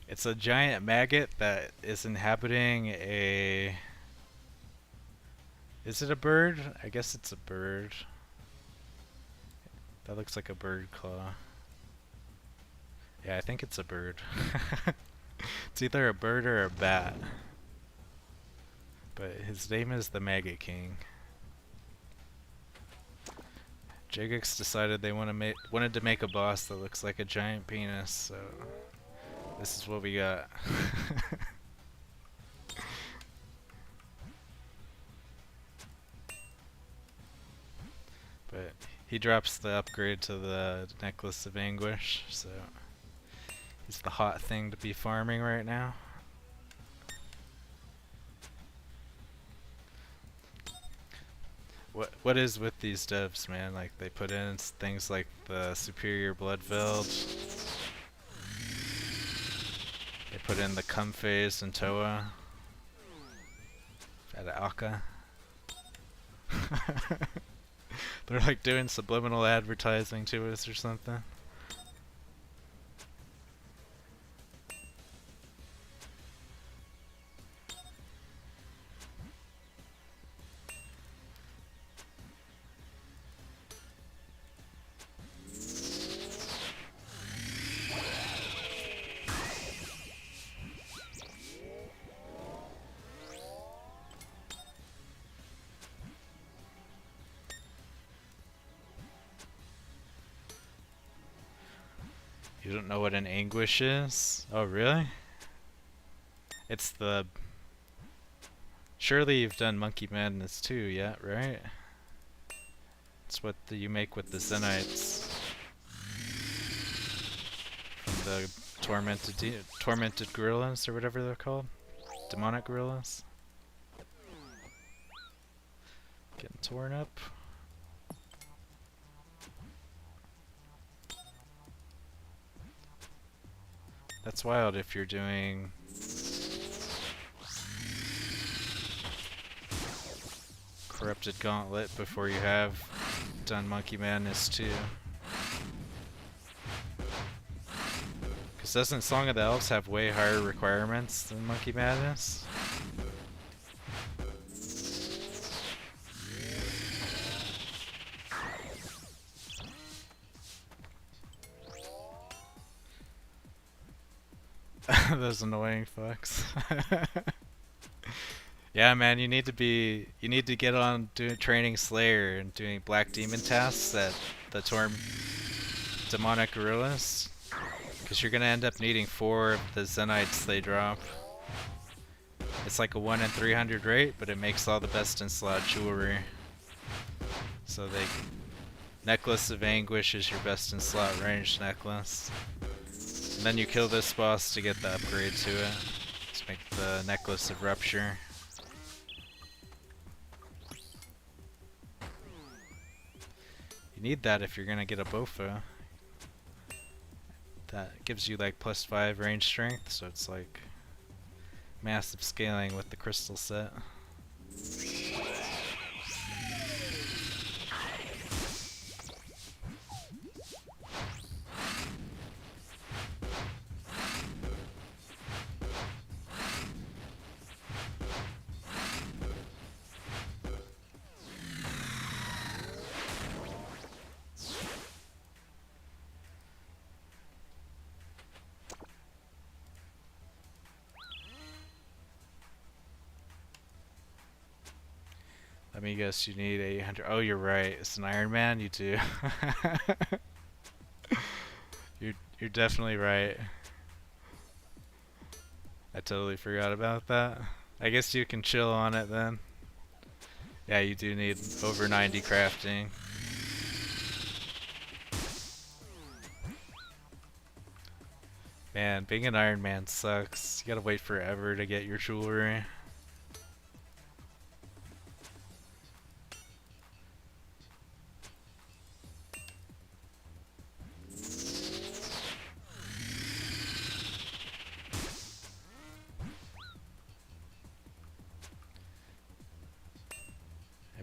It's a giant maggot that is inhabiting a... Is it a bird? I guess it's a bird. That looks like a bird claw. Yeah, I think it's a bird. It's either a bird or a bat. But his name is the Maggot King. Jagex decided they wanted to make a boss that looks like a giant penis, so this is what we got. But he drops the upgrade to the Necklace of Anguish, so he's the hot thing to be farming right now. What is with these devs, man? Like, they put in things like the Superior Bloodveld. They put in the Cum Phase and Toa. At Aka. They're like doing subliminal advertising to us or something. You don't know what an anguish is? Oh, really? It's the... Surely you've done Monkey Madness 2 yet, right? It's what you make with the Zenites. From the tormented gorillas, or whatever they're called. Demonic gorillas. Getting torn up. That's wild if you're doing... Corrupted Gauntlet before you have done Monkey Madness 2. Because doesn't Song of the Elves have way higher requirements than Monkey Madness? Those annoying fucks. Yeah, man, you need to get on doing training Slayer and doing Black Demon tasks at the Demonic Gorillas. Because you're gonna end up needing 4 of the Zenites they drop. It's like a 1 in 300 rate, but it makes all the best in slot jewelry. So Necklace of Anguish is your best in slot ranged necklace. And then you kill this boss to get the upgrade to it. Let's make the Necklace of Rupture. You need that if you're gonna get a Bofa. That gives you like +5 range strength, so it's like massive scaling with the crystal set. Let me guess, you need 800. Oh, you're right. It's an Iron Man. You do. You're definitely right. I totally forgot about that. I guess you can chill on it then. Yeah, you do need over 90 crafting. Man, being an Iron Man sucks. You gotta wait forever to get your jewelry.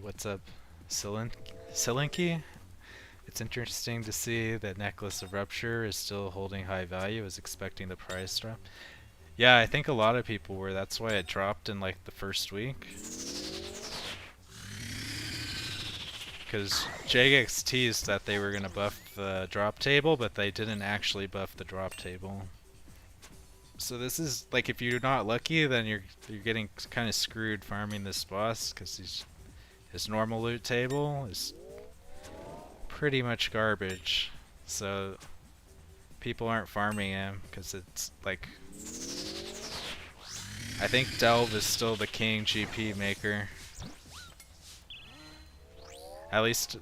What's up, Silinky? It's interesting to see that Necklace of Rupture is still holding high value. I was expecting the price drop. Yeah, I think a lot of people were. That's why it dropped in like the first week. Because Jagex teased that they were going to buff the drop table, but they didn't actually buff the drop table. So this is, like, if you're not lucky, then you're getting kind of screwed farming this boss, because his normal loot table is pretty much garbage. So people aren't farming him because it's like, I think Delve is still the king GP maker. At least,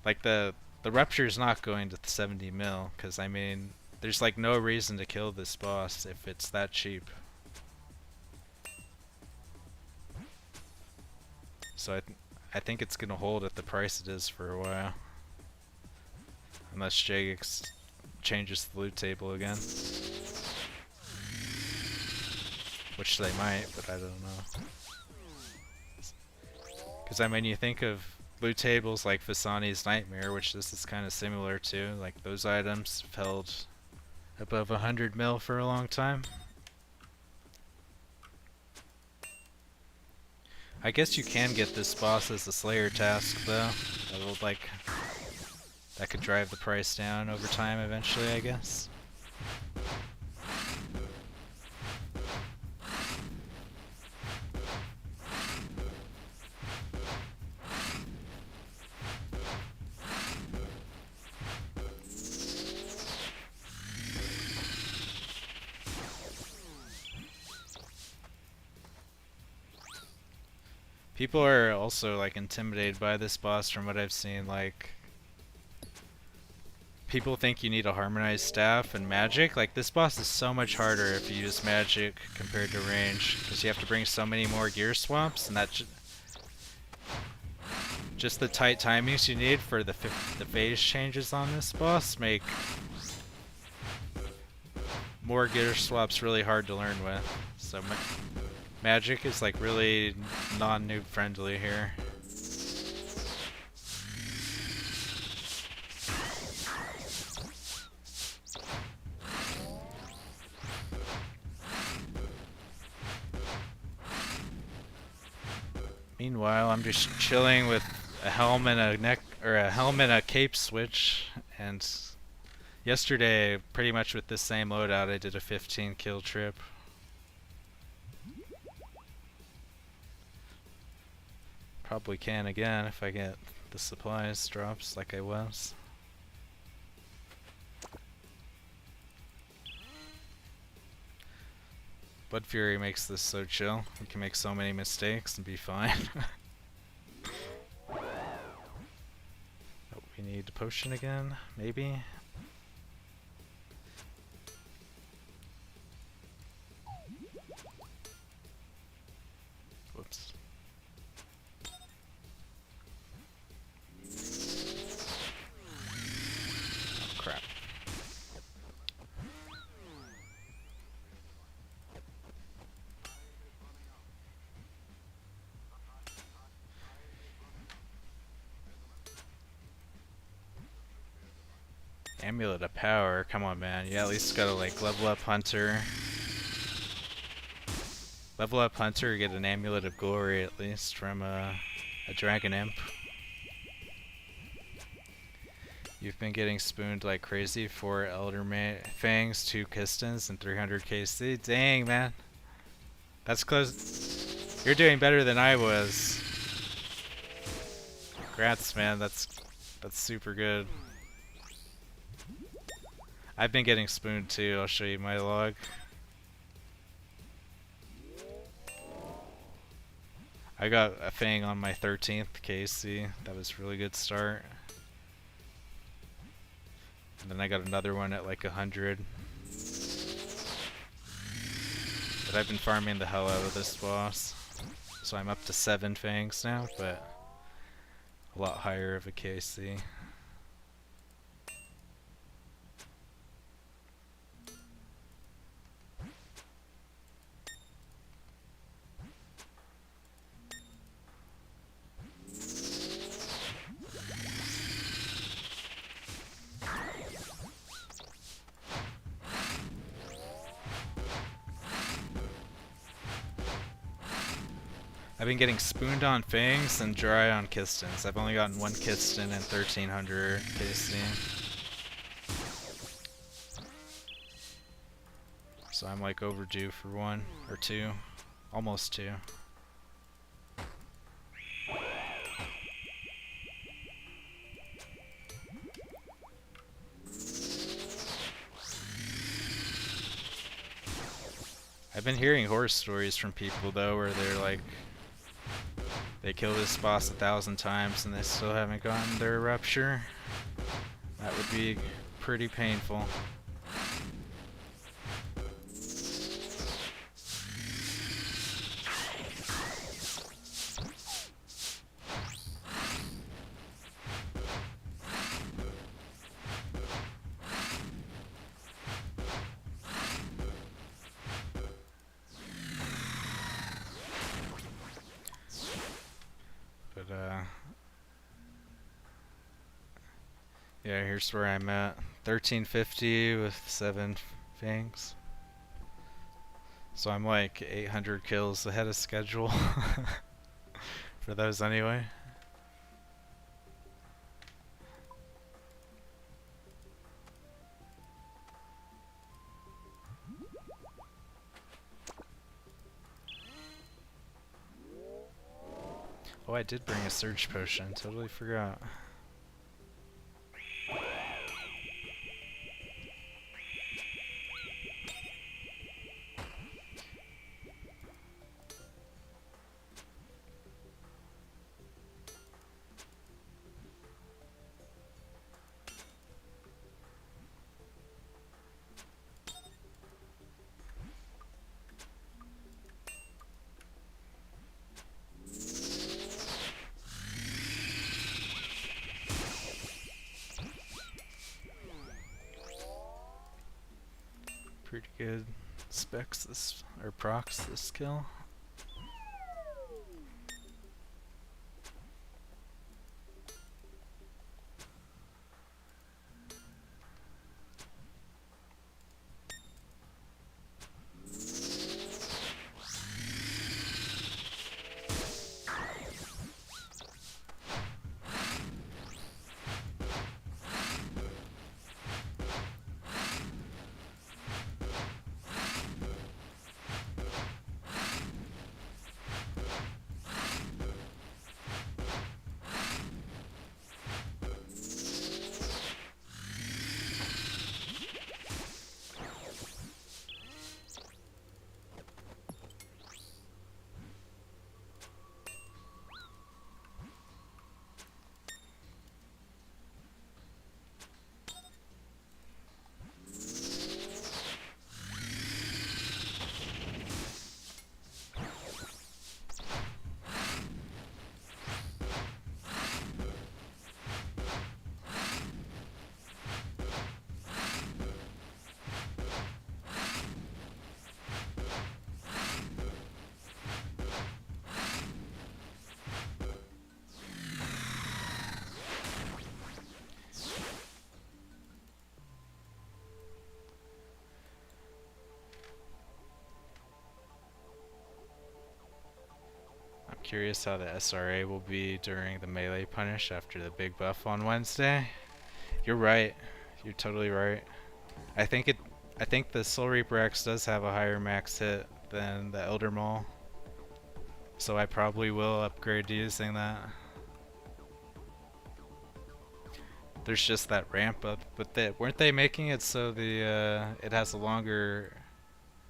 like, the Rupture is not going to 70 mil, because I mean, there's like no reason to kill this boss if it's that cheap. So I think it's gonna hold at the price it is for a while, unless Jagex changes the loot table again, which they might, but I don't know. Because I mean, you think of loot tables like Visani's Nightmare, which this is kind of similar to. Like, those items have held above 100 mil for a long time. I guess you can get this boss as a Slayer task, though. That could drive the price down over time eventually, I guess. People are also like intimidated by this boss from what I've seen. Like, people think you need a harmonized staff and magic. Like, this boss is so much harder if you use magic compared to range, because you have to bring so many more gear swaps, and that just the tight timings you need for the phase changes on this boss make more gear swaps really hard to learn with. So magic is like really non-noob friendly here. Meanwhile, I'm just chilling with a helm and a cape switch, and yesterday, pretty much with this same loadout, I did a 15 kill trip. Probably can again if I get the supplies drops like I was. Blood Fury makes this so chill. We can make so many mistakes and be fine. Oh, we need a potion again, maybe? Whoops. Oh, crap. Amulet of Power, come on man, you at least gotta like level up Hunter. Level up Hunter, get an Amulet of Glory at least from a Dragon Imp. You've been getting spooned like crazy for Elder Fangs, 2 Kistens, and 300 KC. Dang man, that's close. You're doing better than I was. Congrats man, that's super good. I've been getting spooned too, I'll show you my log. I got a Fang on my 13th KC, that was a really good start. And then I got another one at like 100. But I've been farming the hell out of this boss. So I'm up to 7 Fangs now, but a lot higher of a KC. I've been getting spooned on Fangs and dry on Kistens. I've only gotten 1 Kisten and 1300 KC. So I'm like overdue for 1 or 2. Almost 2. I've been hearing horror stories from people though where they're like, they kill this boss 1,000 times and they still haven't gotten their rupture. That would be pretty painful. Yeah, here's where I'm at. 1350 with 7 Fangs. So I'm like 800 kills ahead of schedule. For those anyway. Oh, I did bring a surge potion. Totally forgot. pretty good specs this, or procs this skill. Curious how the SRA will be during the melee punish after the big buff on Wednesday. You're right. You're totally right. I think the Soul Reaper X does have a higher max hit than the Elder Maul. So I probably will upgrade to using that. There's just that ramp up, but weren't they making it so the it has a longer,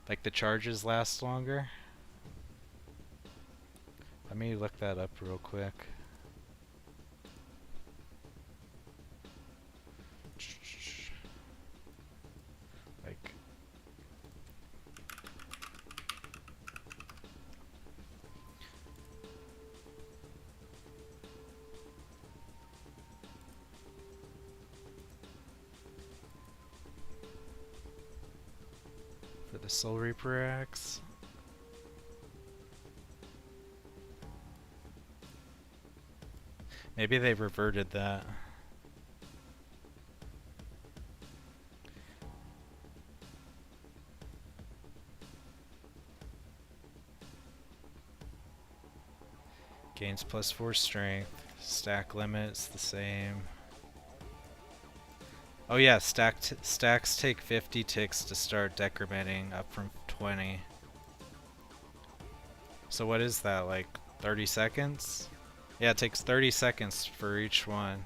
like the charges last longer? Let me look that up real quick. Like, for the Soul Reaper Axe. Maybe they reverted that. Gains +4 strength. Stack limit's the same. Oh yeah, stacks take 50 ticks to start decrementing, up from 20. So what is that, like 30 seconds? Yeah, it takes 30 seconds for each one.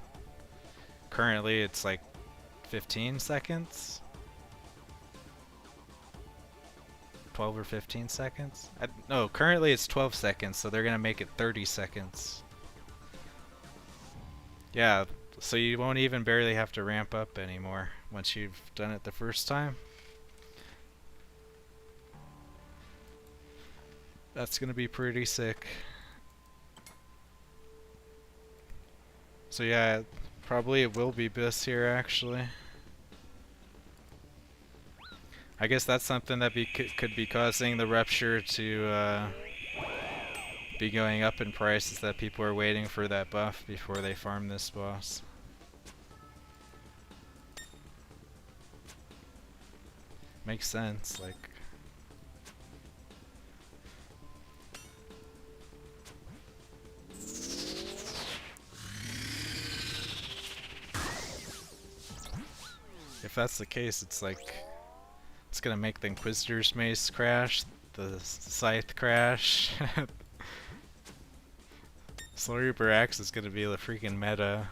Currently it's like 15 seconds? 12 or 15 seconds? No, currently it's 12 seconds, so they're gonna make it 30 seconds. Yeah, so you won't even barely have to ramp up anymore once you've done it the first time. That's gonna be pretty sick. So yeah, probably it will be Biss here actually. I guess that's something that could be causing the Rupture to be going up in price, is that people are waiting for that buff before they farm this boss. Makes sense, like... If that's the case, it's like... It's gonna make the Inquisitor's Mace crash, the Scythe crash. Soul Reaper Axe is gonna be the freaking meta.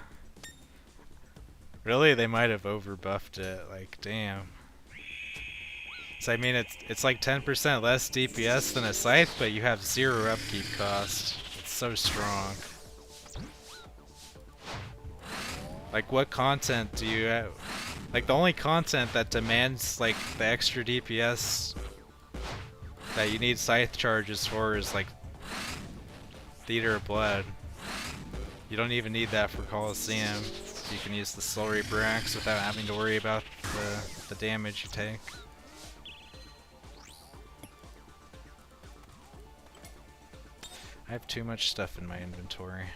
Really, they might have overbuffed it, like, damn. So I mean, it's like 10% less DPS than a Scythe, but you have 0 upkeep cost. It's so strong. Like, what content do you have? Like, the only content that demands, like, the extra DPS that you need Scythe charges for is, like, Theater of Blood. You don't even need that for Coliseum. You can use the Soul Reaper Axe without having to worry about the damage you take. I have too much stuff in my inventory.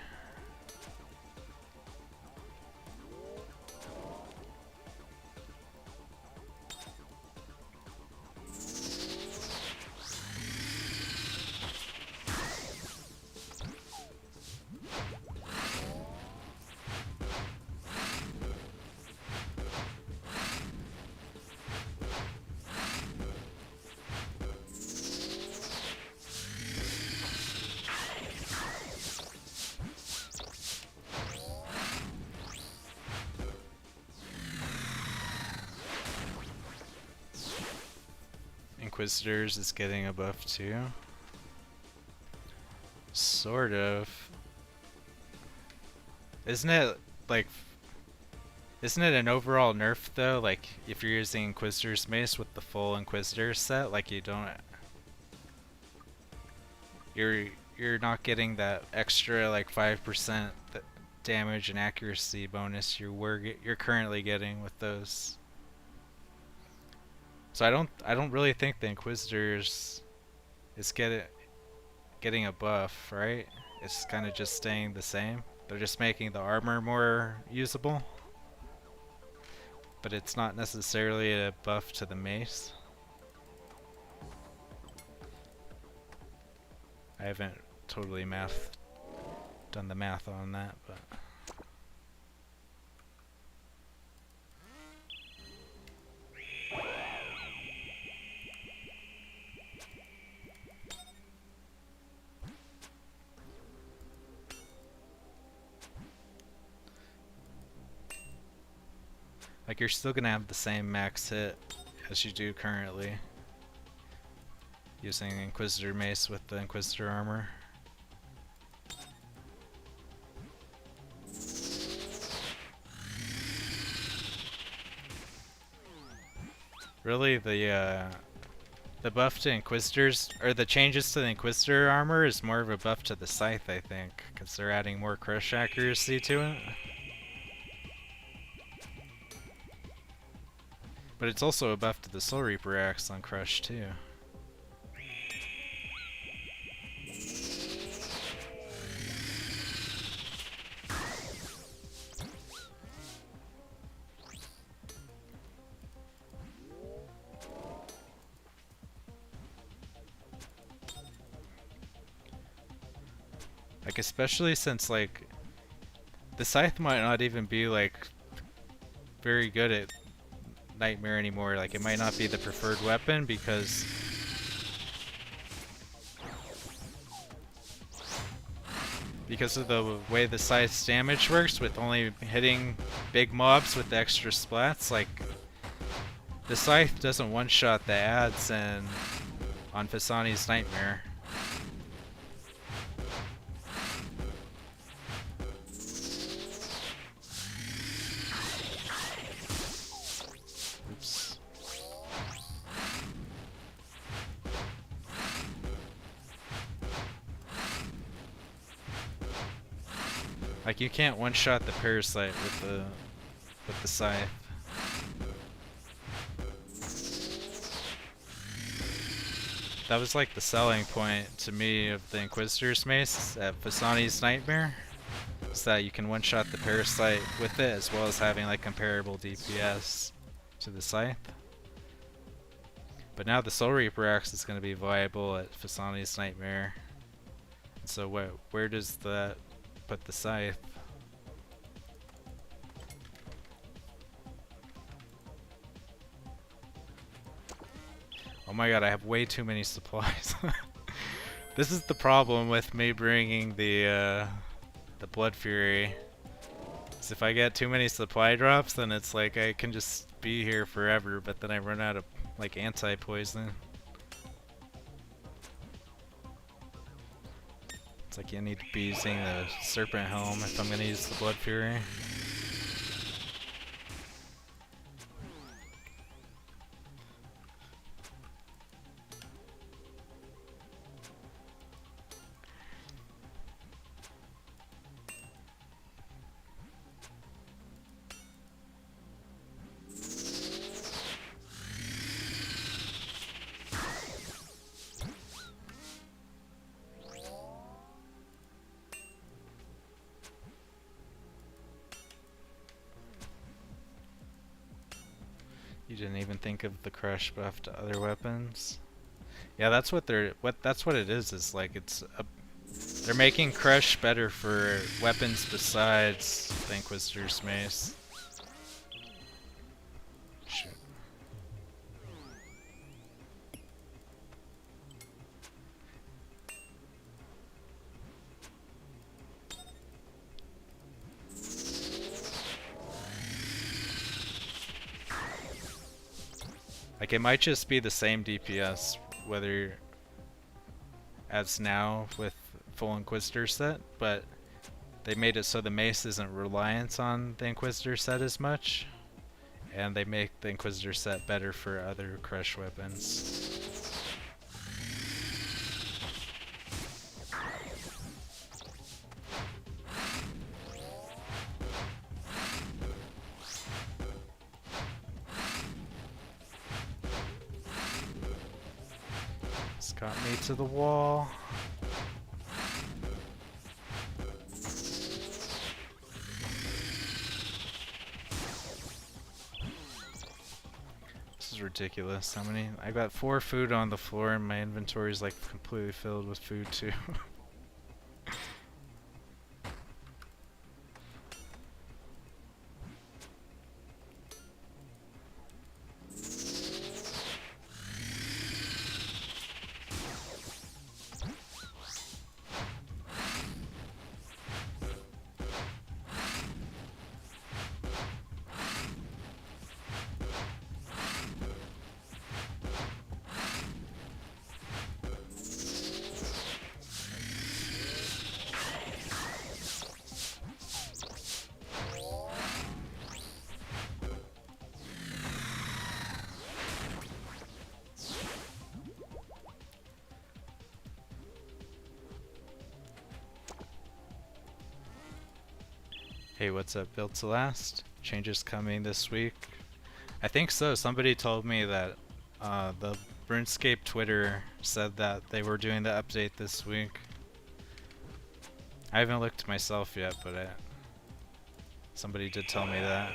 Inquisitors is getting a buff too. Sort of. Isn't it like... Isn't it an overall nerf though? Like if you're using Inquisitor's Mace with the full Inquisitor set, like you don't... You're not getting that extra like 5% damage and accuracy bonus you're currently getting with those. So I don't really think the Inquisitors is getting a buff, right? It's kind of just staying the same. They're just making the armor more usable. But it's not necessarily a buff to the mace. I haven't totally done the math on that, but... Like, you're still gonna have the same max hit as you do currently, using Inquisitor Mace with the Inquisitor armor. Really, the buff to Inquisitors, or the changes to the Inquisitor armor is more of a buff to the Scythe, I think, because they're adding more crush accuracy to it. But it's also a buff to the Soul Reaper axe on Crush too. Like, especially since like the Scythe might not even be like very good at Nightmare anymore. Like, it might not be the preferred weapon because of the way the Scythe's damage works, with only hitting big mobs with the extra splats. Like, the Scythe doesn't one-shot the adds on Fasani's Nightmare. Like, you can't one-shot the Parasite with the Scythe. That was like the selling point to me of the Inquisitor's Mace at Fasani's Nightmare, is that you can one-shot the Parasite with it as well as having like comparable DPS to the Scythe. But now the Soul Reaper axe is going to be viable at Fasani's Nightmare. And so where does that put the Scythe? Oh my god, I have way too many supplies. This is the problem with me bringing the Blood Fury. Is if I get too many supply drops, then it's like I can just be here forever, but then I run out of like anti-poison. It's like you need to be using the Serpent Helm if I'm gonna use the Blood Fury. You didn't even think of the crush buff to other weapons. Yeah, that's what it is. It's like they're making crush better for weapons besides the Inquisitor's mace. Shoot. Like, it might just be the same DPS whether as now with full Inquisitor set, but they made it so the mace isn't reliant on the Inquisitor set as much, and they make the Inquisitor set better for other crush weapons. It's got me to the wall. This is ridiculous. How many? I got 4 food on the floor and my inventory is like completely filled with food too. Hey, what's up, Built to Last? Changes coming this week? I think so. Somebody told me that the RuneScape Twitter said that they were doing the update this week. I haven't looked myself yet, but somebody did tell me that.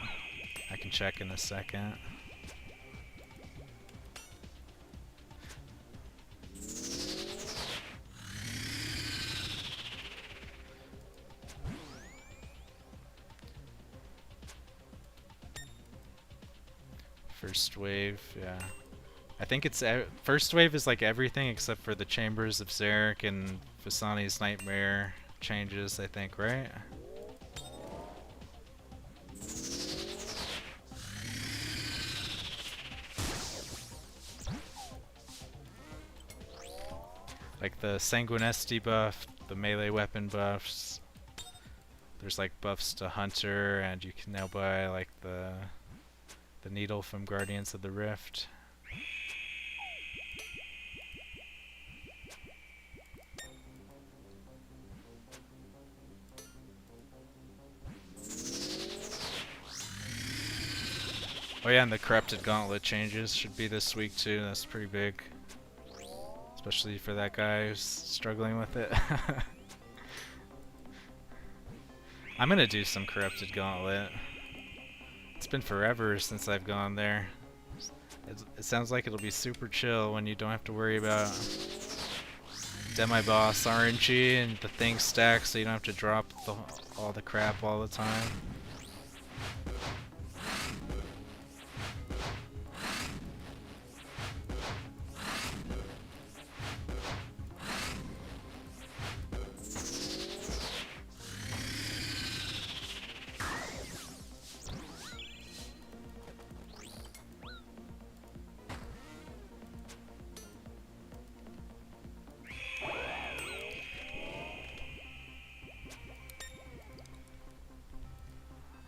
I can check in a second. First wave, yeah. I think it's first wave is like everything except for the Chambers of Zarek and Fasani's Nightmare changes, I think, right? Like the Sanguinesti buff, the melee weapon buffs. There's like buffs to Hunter, and you can now buy like the needle from Guardians of the Rift. Oh yeah, and the Corrupted Gauntlet changes should be this week too. That's pretty big. Especially for that guy who's struggling with it. I'm gonna do some Corrupted Gauntlet. It's been forever since I've gone there. It sounds like it'll be super chill when you don't have to worry about demi-boss RNG and the things stack, so you don't have to drop all the crap all the time.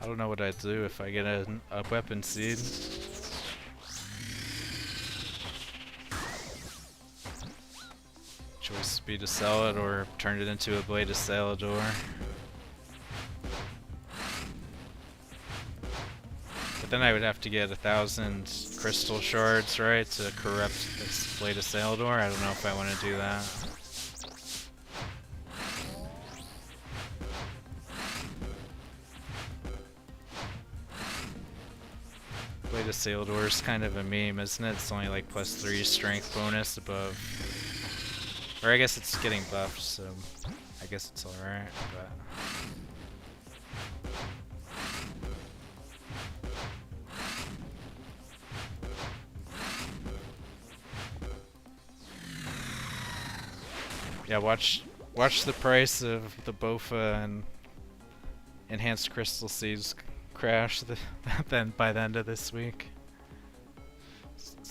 I don't know what I'd do if I get a weapon seed. Choice would be to sell it or turn it into a Blade of Salador. But then I would have to get 1,000 crystal shards, right, to corrupt this Blade of Salador. I don't know if I want to do that. Blade Blade of Saildor is kind of a meme, isn't it? It's only like +3 strength bonus above. Or I guess it's getting buffed, so I guess it's alright, but. Yeah, watch the price of the Bofa and Enhanced Crystal Seeds crash then by the end of this week.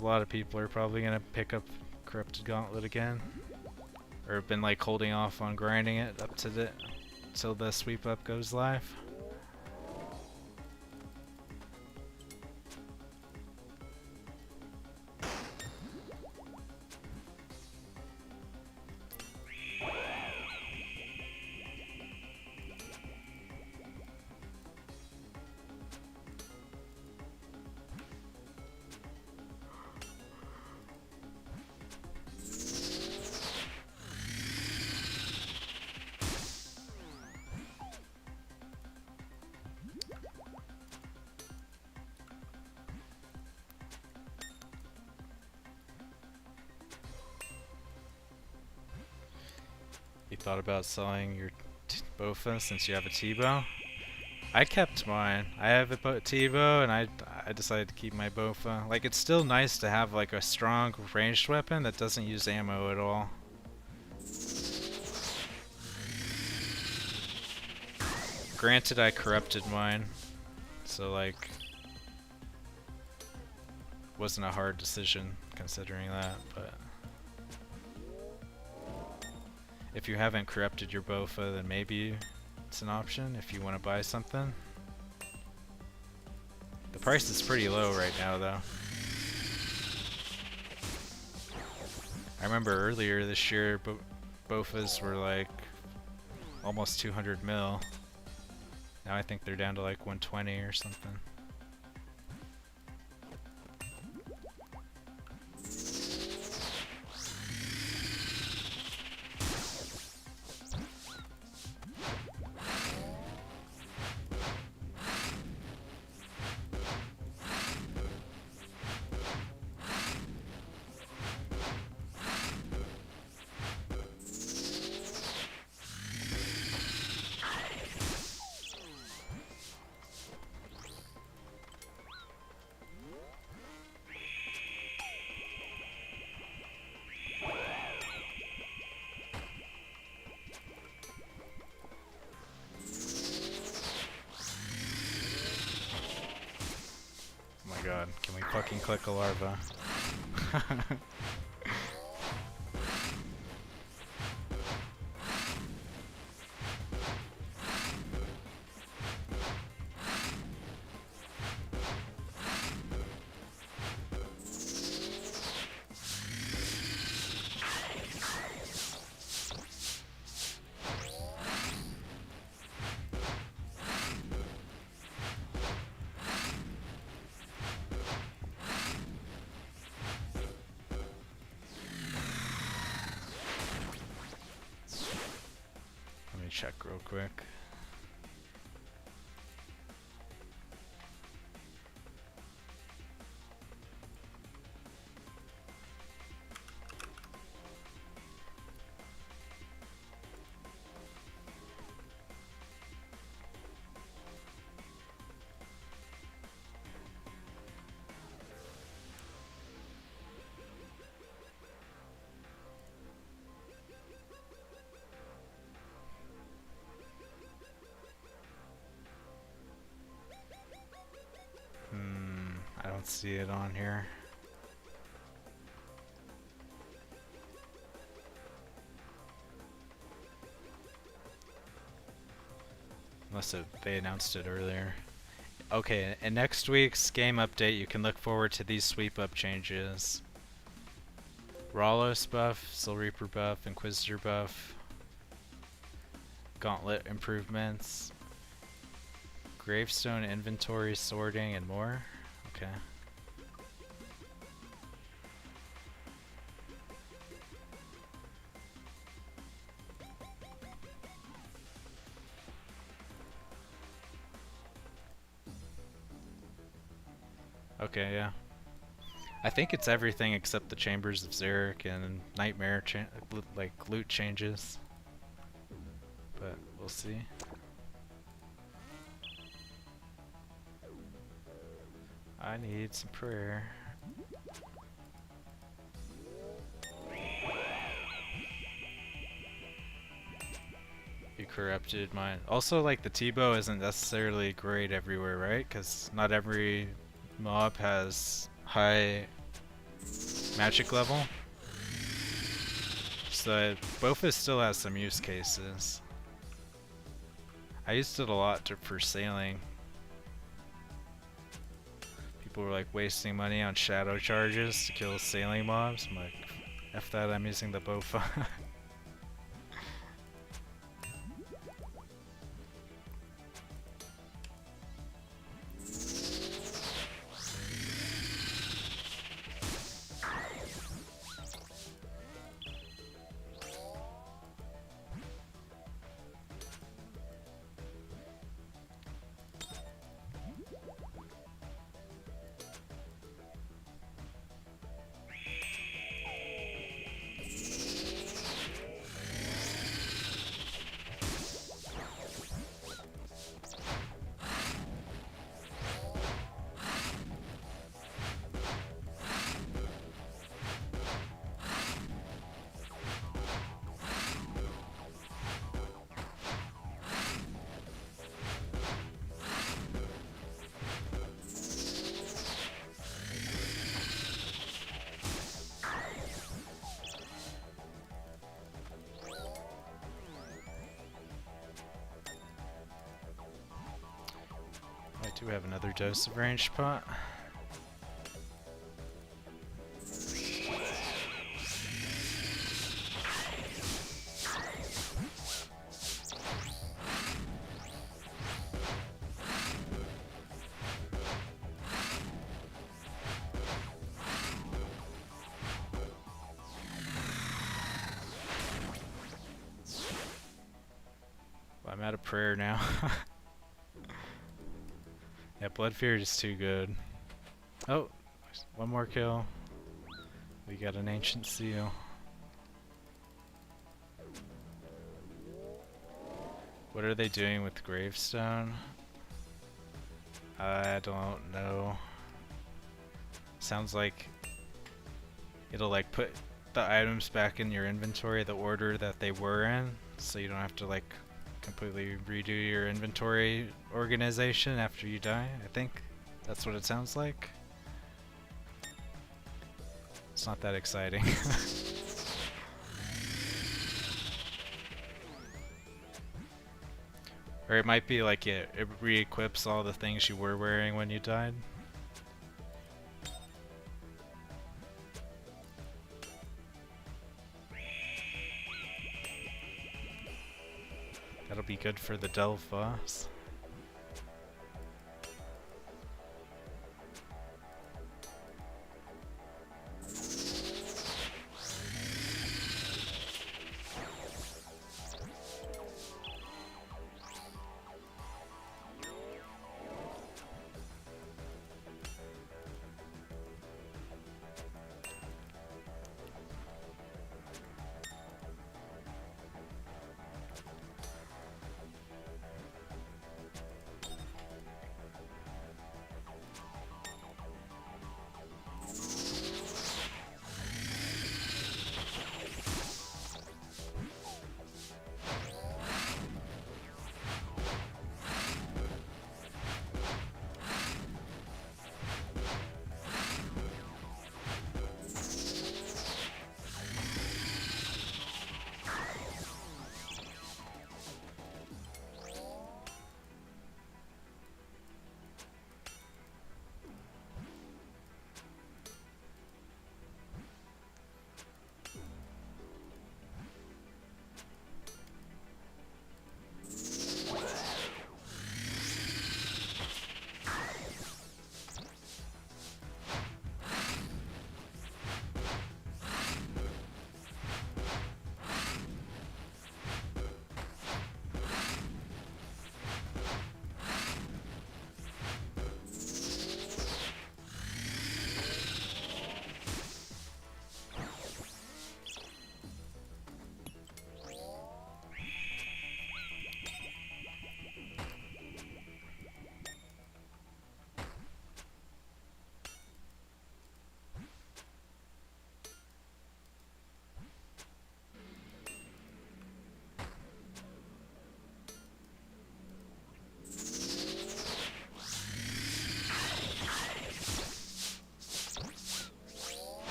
A lot of people are probably gonna pick up Corrupted Gauntlet again, or have been like holding off on grinding it up to till the sweep up goes live. You thought about selling your Bofa since you have a T-bow? I kept mine. I have a T-bow and I decided to keep my Bofa. Like, it's still nice to have like a strong ranged weapon that doesn't use ammo at all. Granted, I corrupted mine, so like wasn't a hard decision considering that, but if you haven't corrupted your Bofa, then maybe it's an option if you want to buy something. The price is pretty low right now, though. I remember earlier this year, Bofas were like almost 200 mil. Now I think they're down to like 120 or something. God, can we fucking click a larva? Check real quick. I don't see it on here. Unless they announced it earlier. Okay, in next week's game update, you can look forward to these sweep up changes. Rawlos buff, Soul Reaper buff, Inquisitor buff, Gauntlet improvements, Gravestone inventory sorting, and more. Okay. Okay, yeah. I think it's everything except the Chambers of Xeric and Nightmare like loot changes. But we'll see. I need some prayer. You corrupted mine. Also, like, the T-bow isn't necessarily great everywhere, right? Because not every mob has high magic level. So Bofus still has some use cases. I used it a lot for sailing. People were like wasting money on shadow charges to kill sailing mobs. I'm like, F that, I'm using the Bofa. I do have another dose of ranged pot. Well, I'm out of prayer now. Yeah, Blood Fear is too good. Oh, one more kill. We got an Ancient Seal. What are they doing with Gravestone? I don't know. Sounds like it'll like put the items back in your inventory the order that they were in, so you don't have to like completely redo your inventory organization after you die. I think that's what it sounds like. It's not that exciting. Or it might be like it re-equips all the things you were wearing when you died. That'll be good for the Delve boss.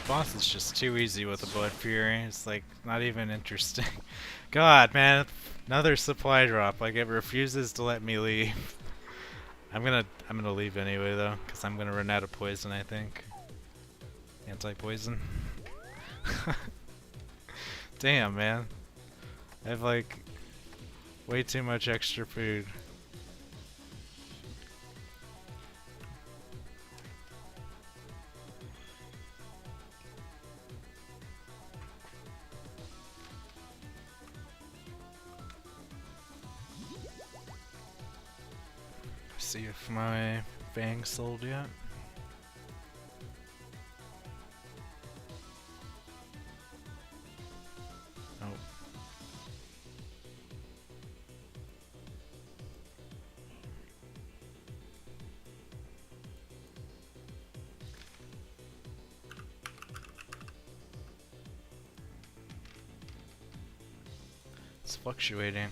boss is just too easy with the Blood Fury. It's like not even interesting. God, man, another supply drop. Like it refuses to let me leave. I'm gonna leave anyway though, cause I'm gonna run out of poison. I think. Anti-poison. Damn, man. I have like way too much extra food. See if my fangs sold yet. Oh. It's fluctuating.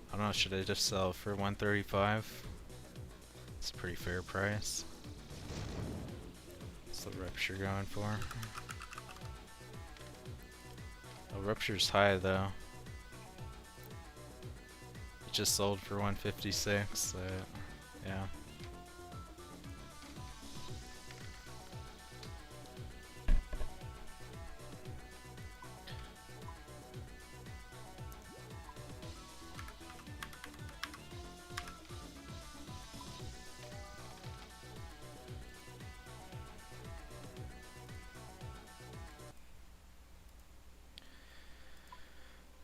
I don't know, should I just sell for 135? It's a pretty fair price. What's the rupture going for? Oh, rupture's high though. It just sold for 156, so yeah.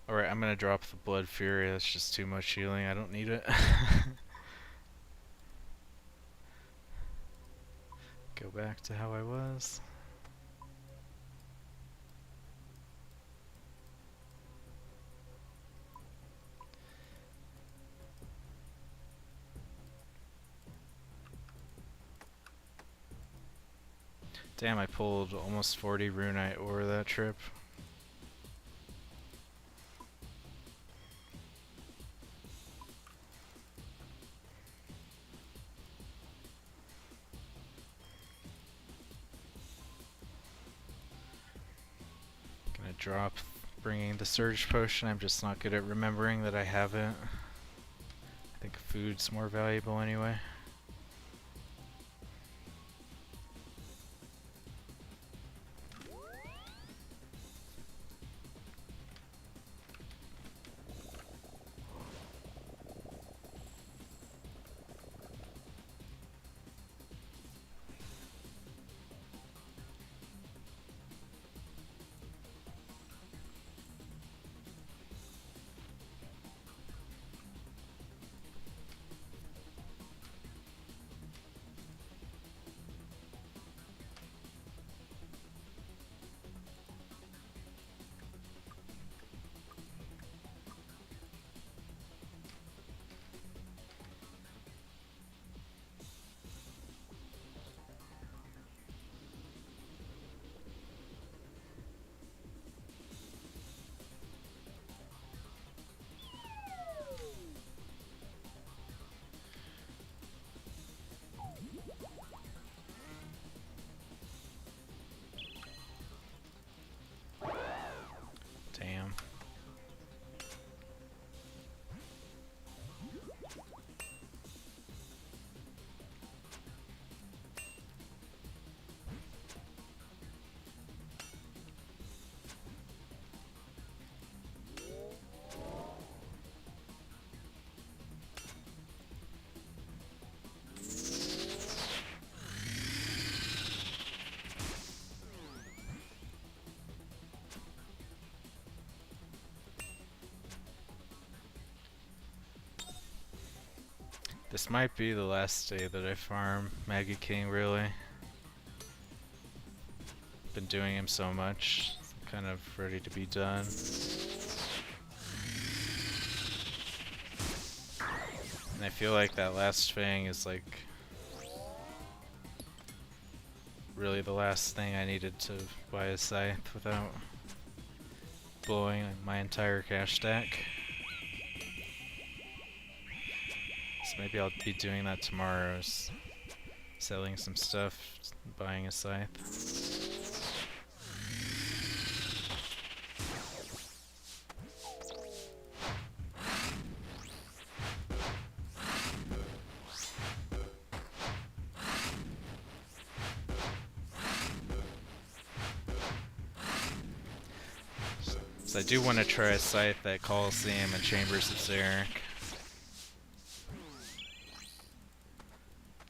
Alright, I'm gonna drop the Blood Fury, that's just too much healing, I don't need it. Go back to how I was. Damn, I pulled almost 40 Runite ore that trip. Gonna drop bringing the Surge Potion, I'm just not good at remembering that I have it. I think food's more valuable anyway. Damn. This might be the last day that I farm Maggot King, really. Been doing him so much, I'm kind of ready to be done. And I feel like that last fang is like really the last thing I needed to buy a scythe without blowing my entire cash stack. So maybe I'll be doing that tomorrow. selling some stuff, buying a scythe. So I do want to try a scythe at Coliseum and Chambers of Xeric.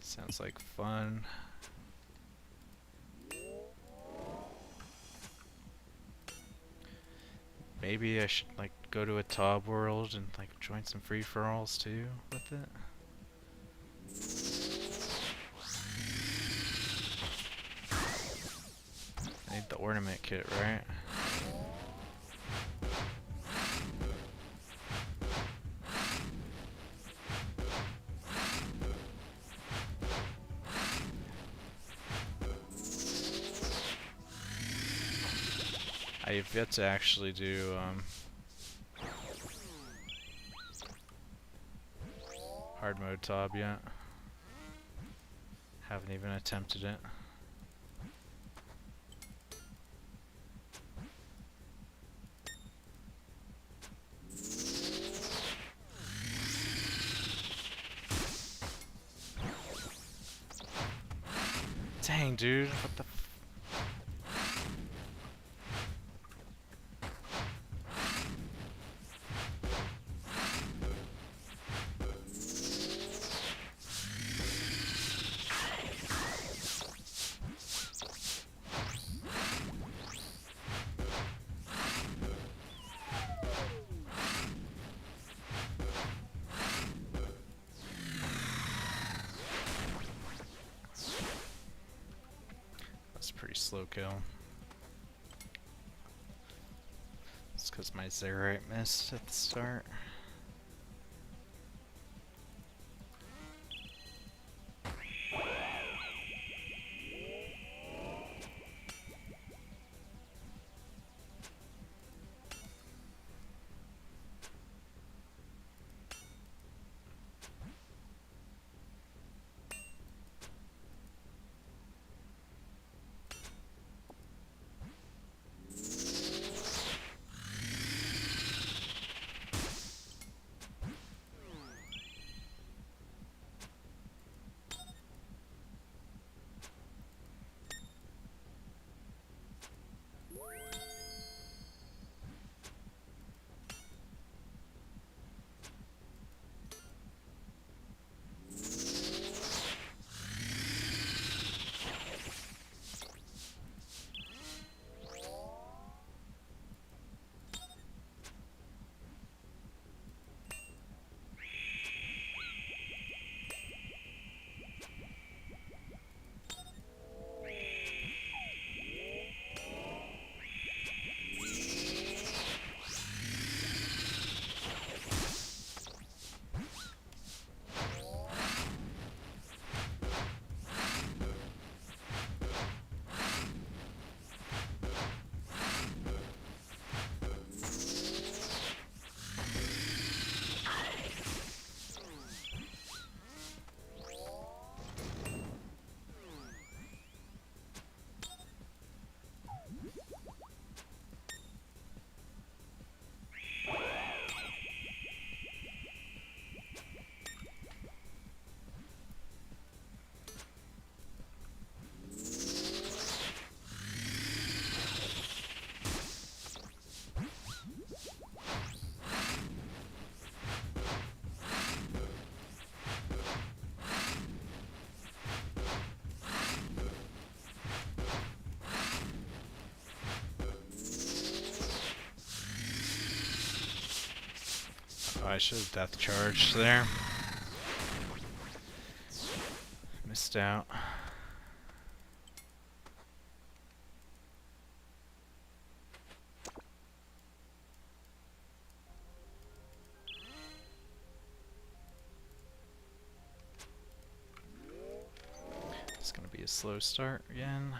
Sounds like fun. Maybe I should like go to a Tob world and like join some free-for-alls too with it. I need the ornament kit, right? I've yet to actually do hard mode Tob yet. Haven't even attempted it. Dang, dude, what the f— That's a pretty slow kill. It's because my Xerite missed at the start. I should have death charged there. Missed out. It's gonna be a slow start again.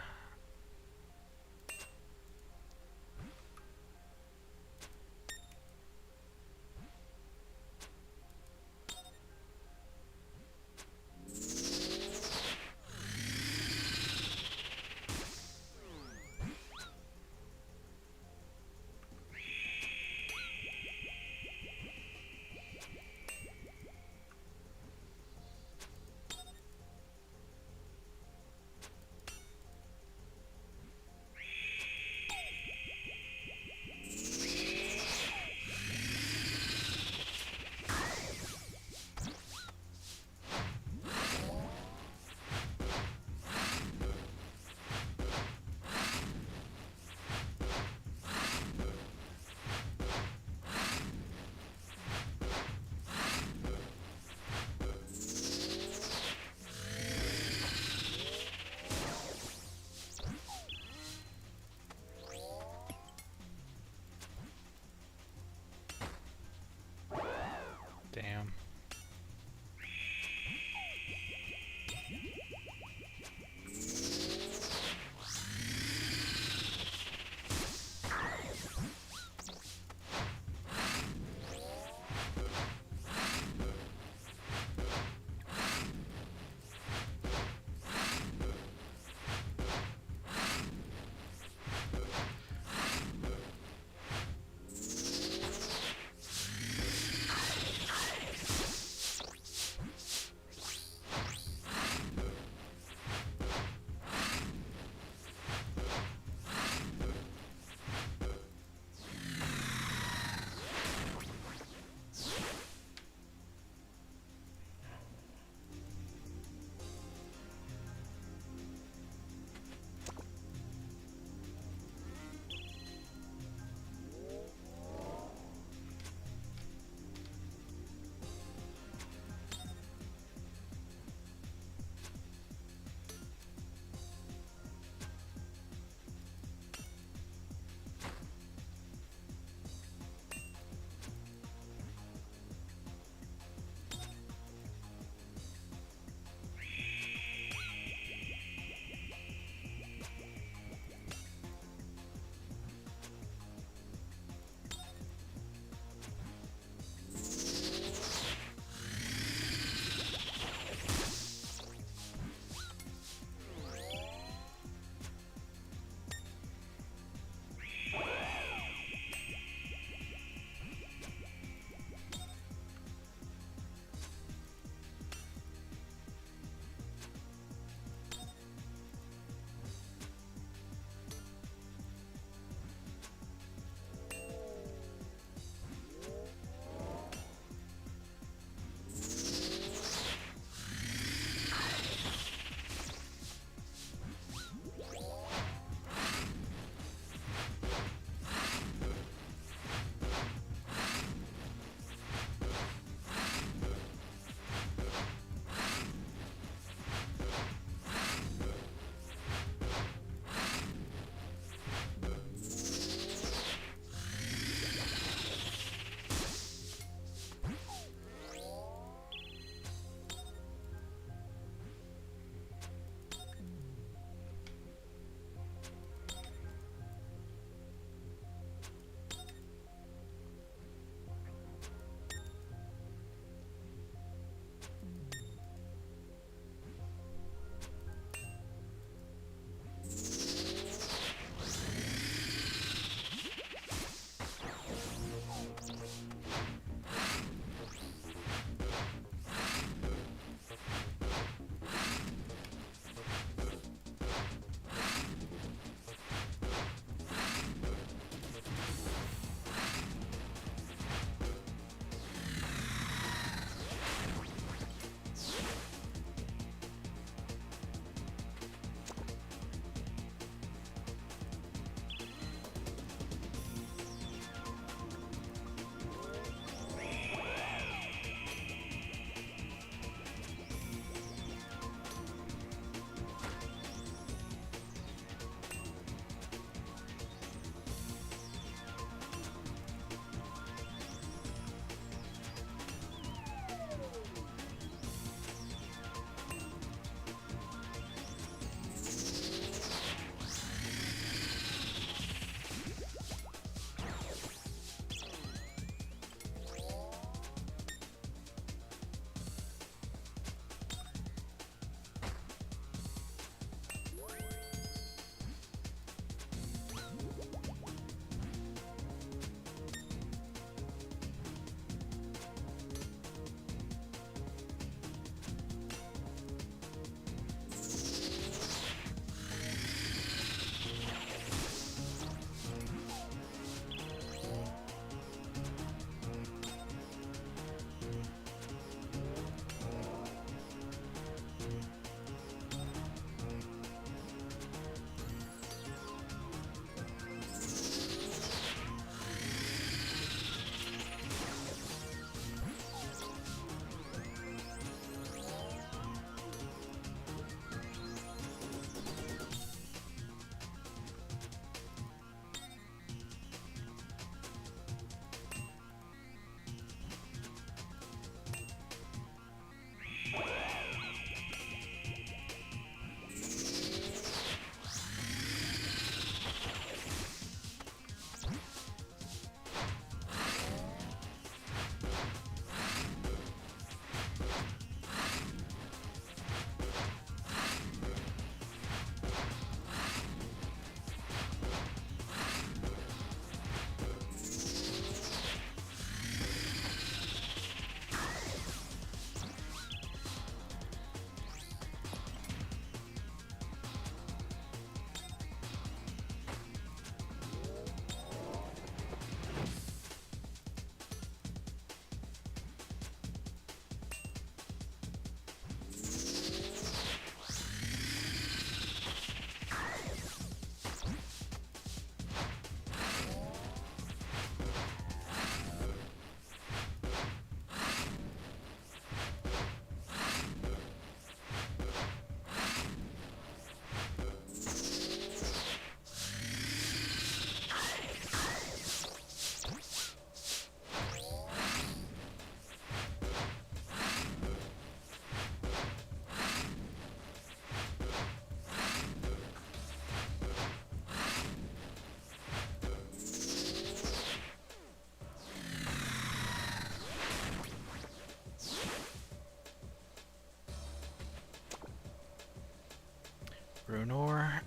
Runor.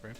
Rip.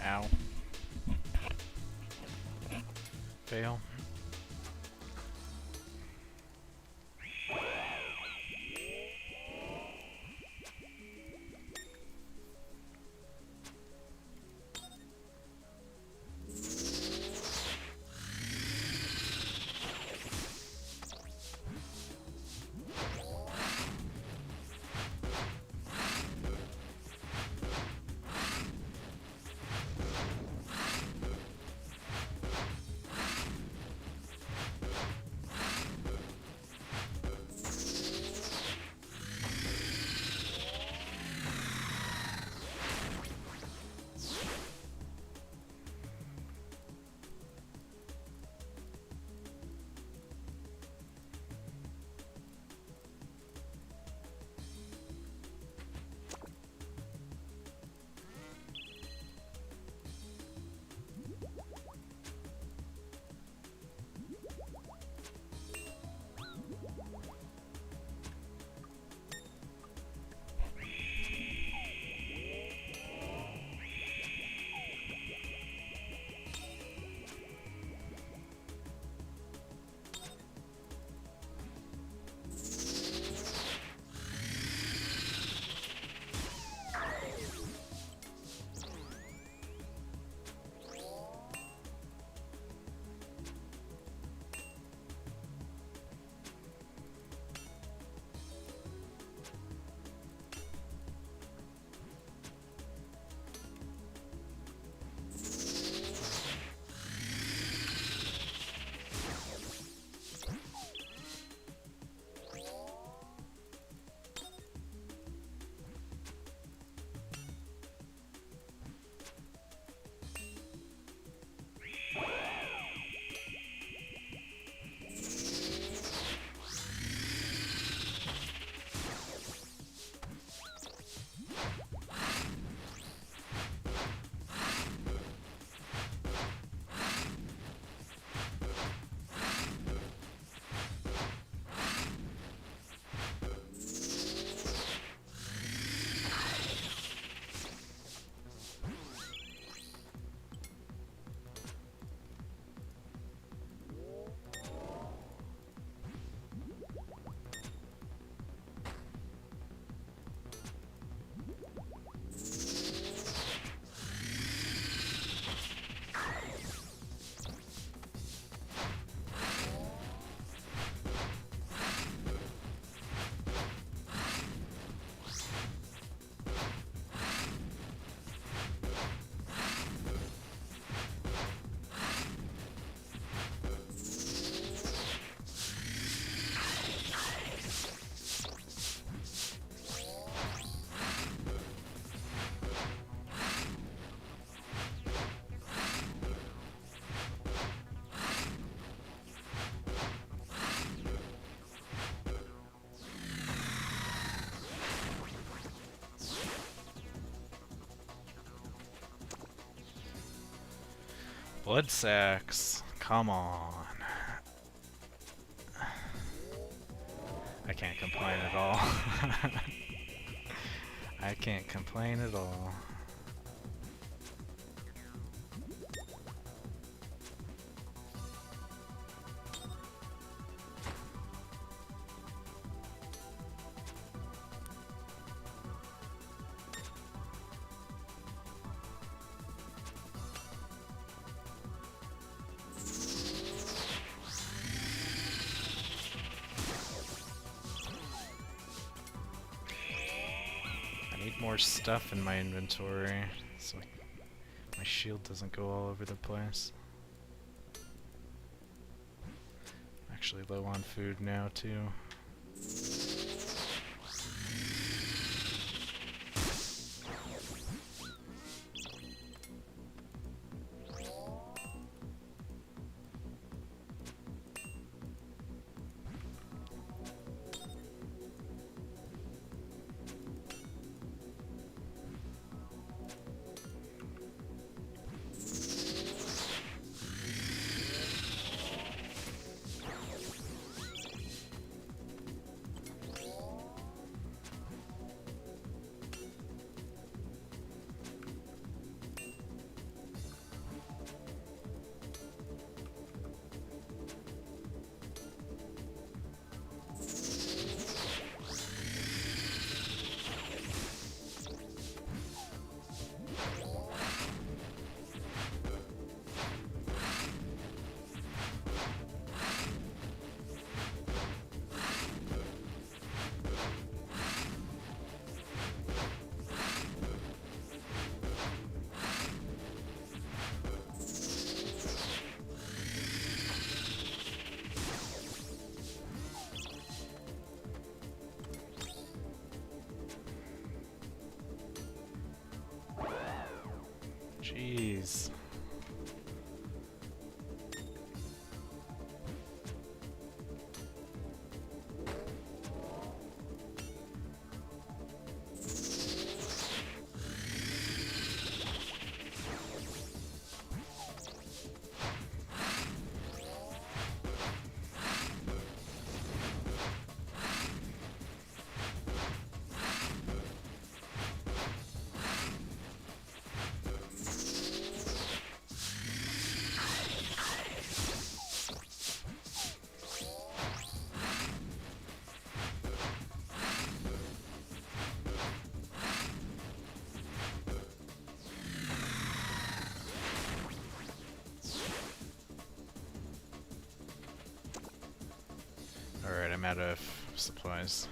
Ow. Fail. Blood sacks. Come on. I can't complain at all. I can't complain at all. More stuff in my inventory so my shield doesn't go all over the place. I'm actually low on food now too. Jeez. Alright, I'm out of supplies.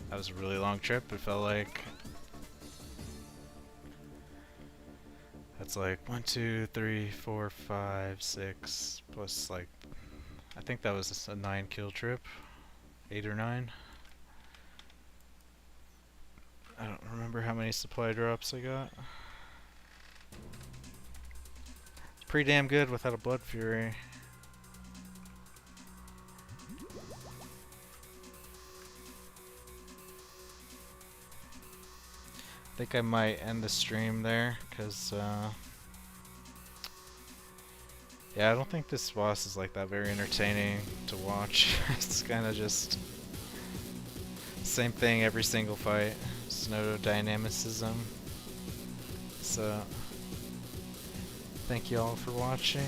That was a really long trip, it felt like. That's like 1, 2, 3, 4, 5, 6, plus like, I think that was a 9 kill trip. 8 or 9. I don't remember how many supply drops I got. It's pretty damn good without a Blood Fury. I think I might end the stream there, because, yeah, I don't think this boss is like that very entertaining to watch. It's kind of just same thing every single fight. There's no dynamicism. So, thank you all for watching.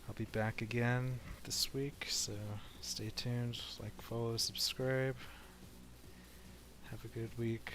I'll be back again this week, so stay tuned, like, follow, subscribe. Have a good week.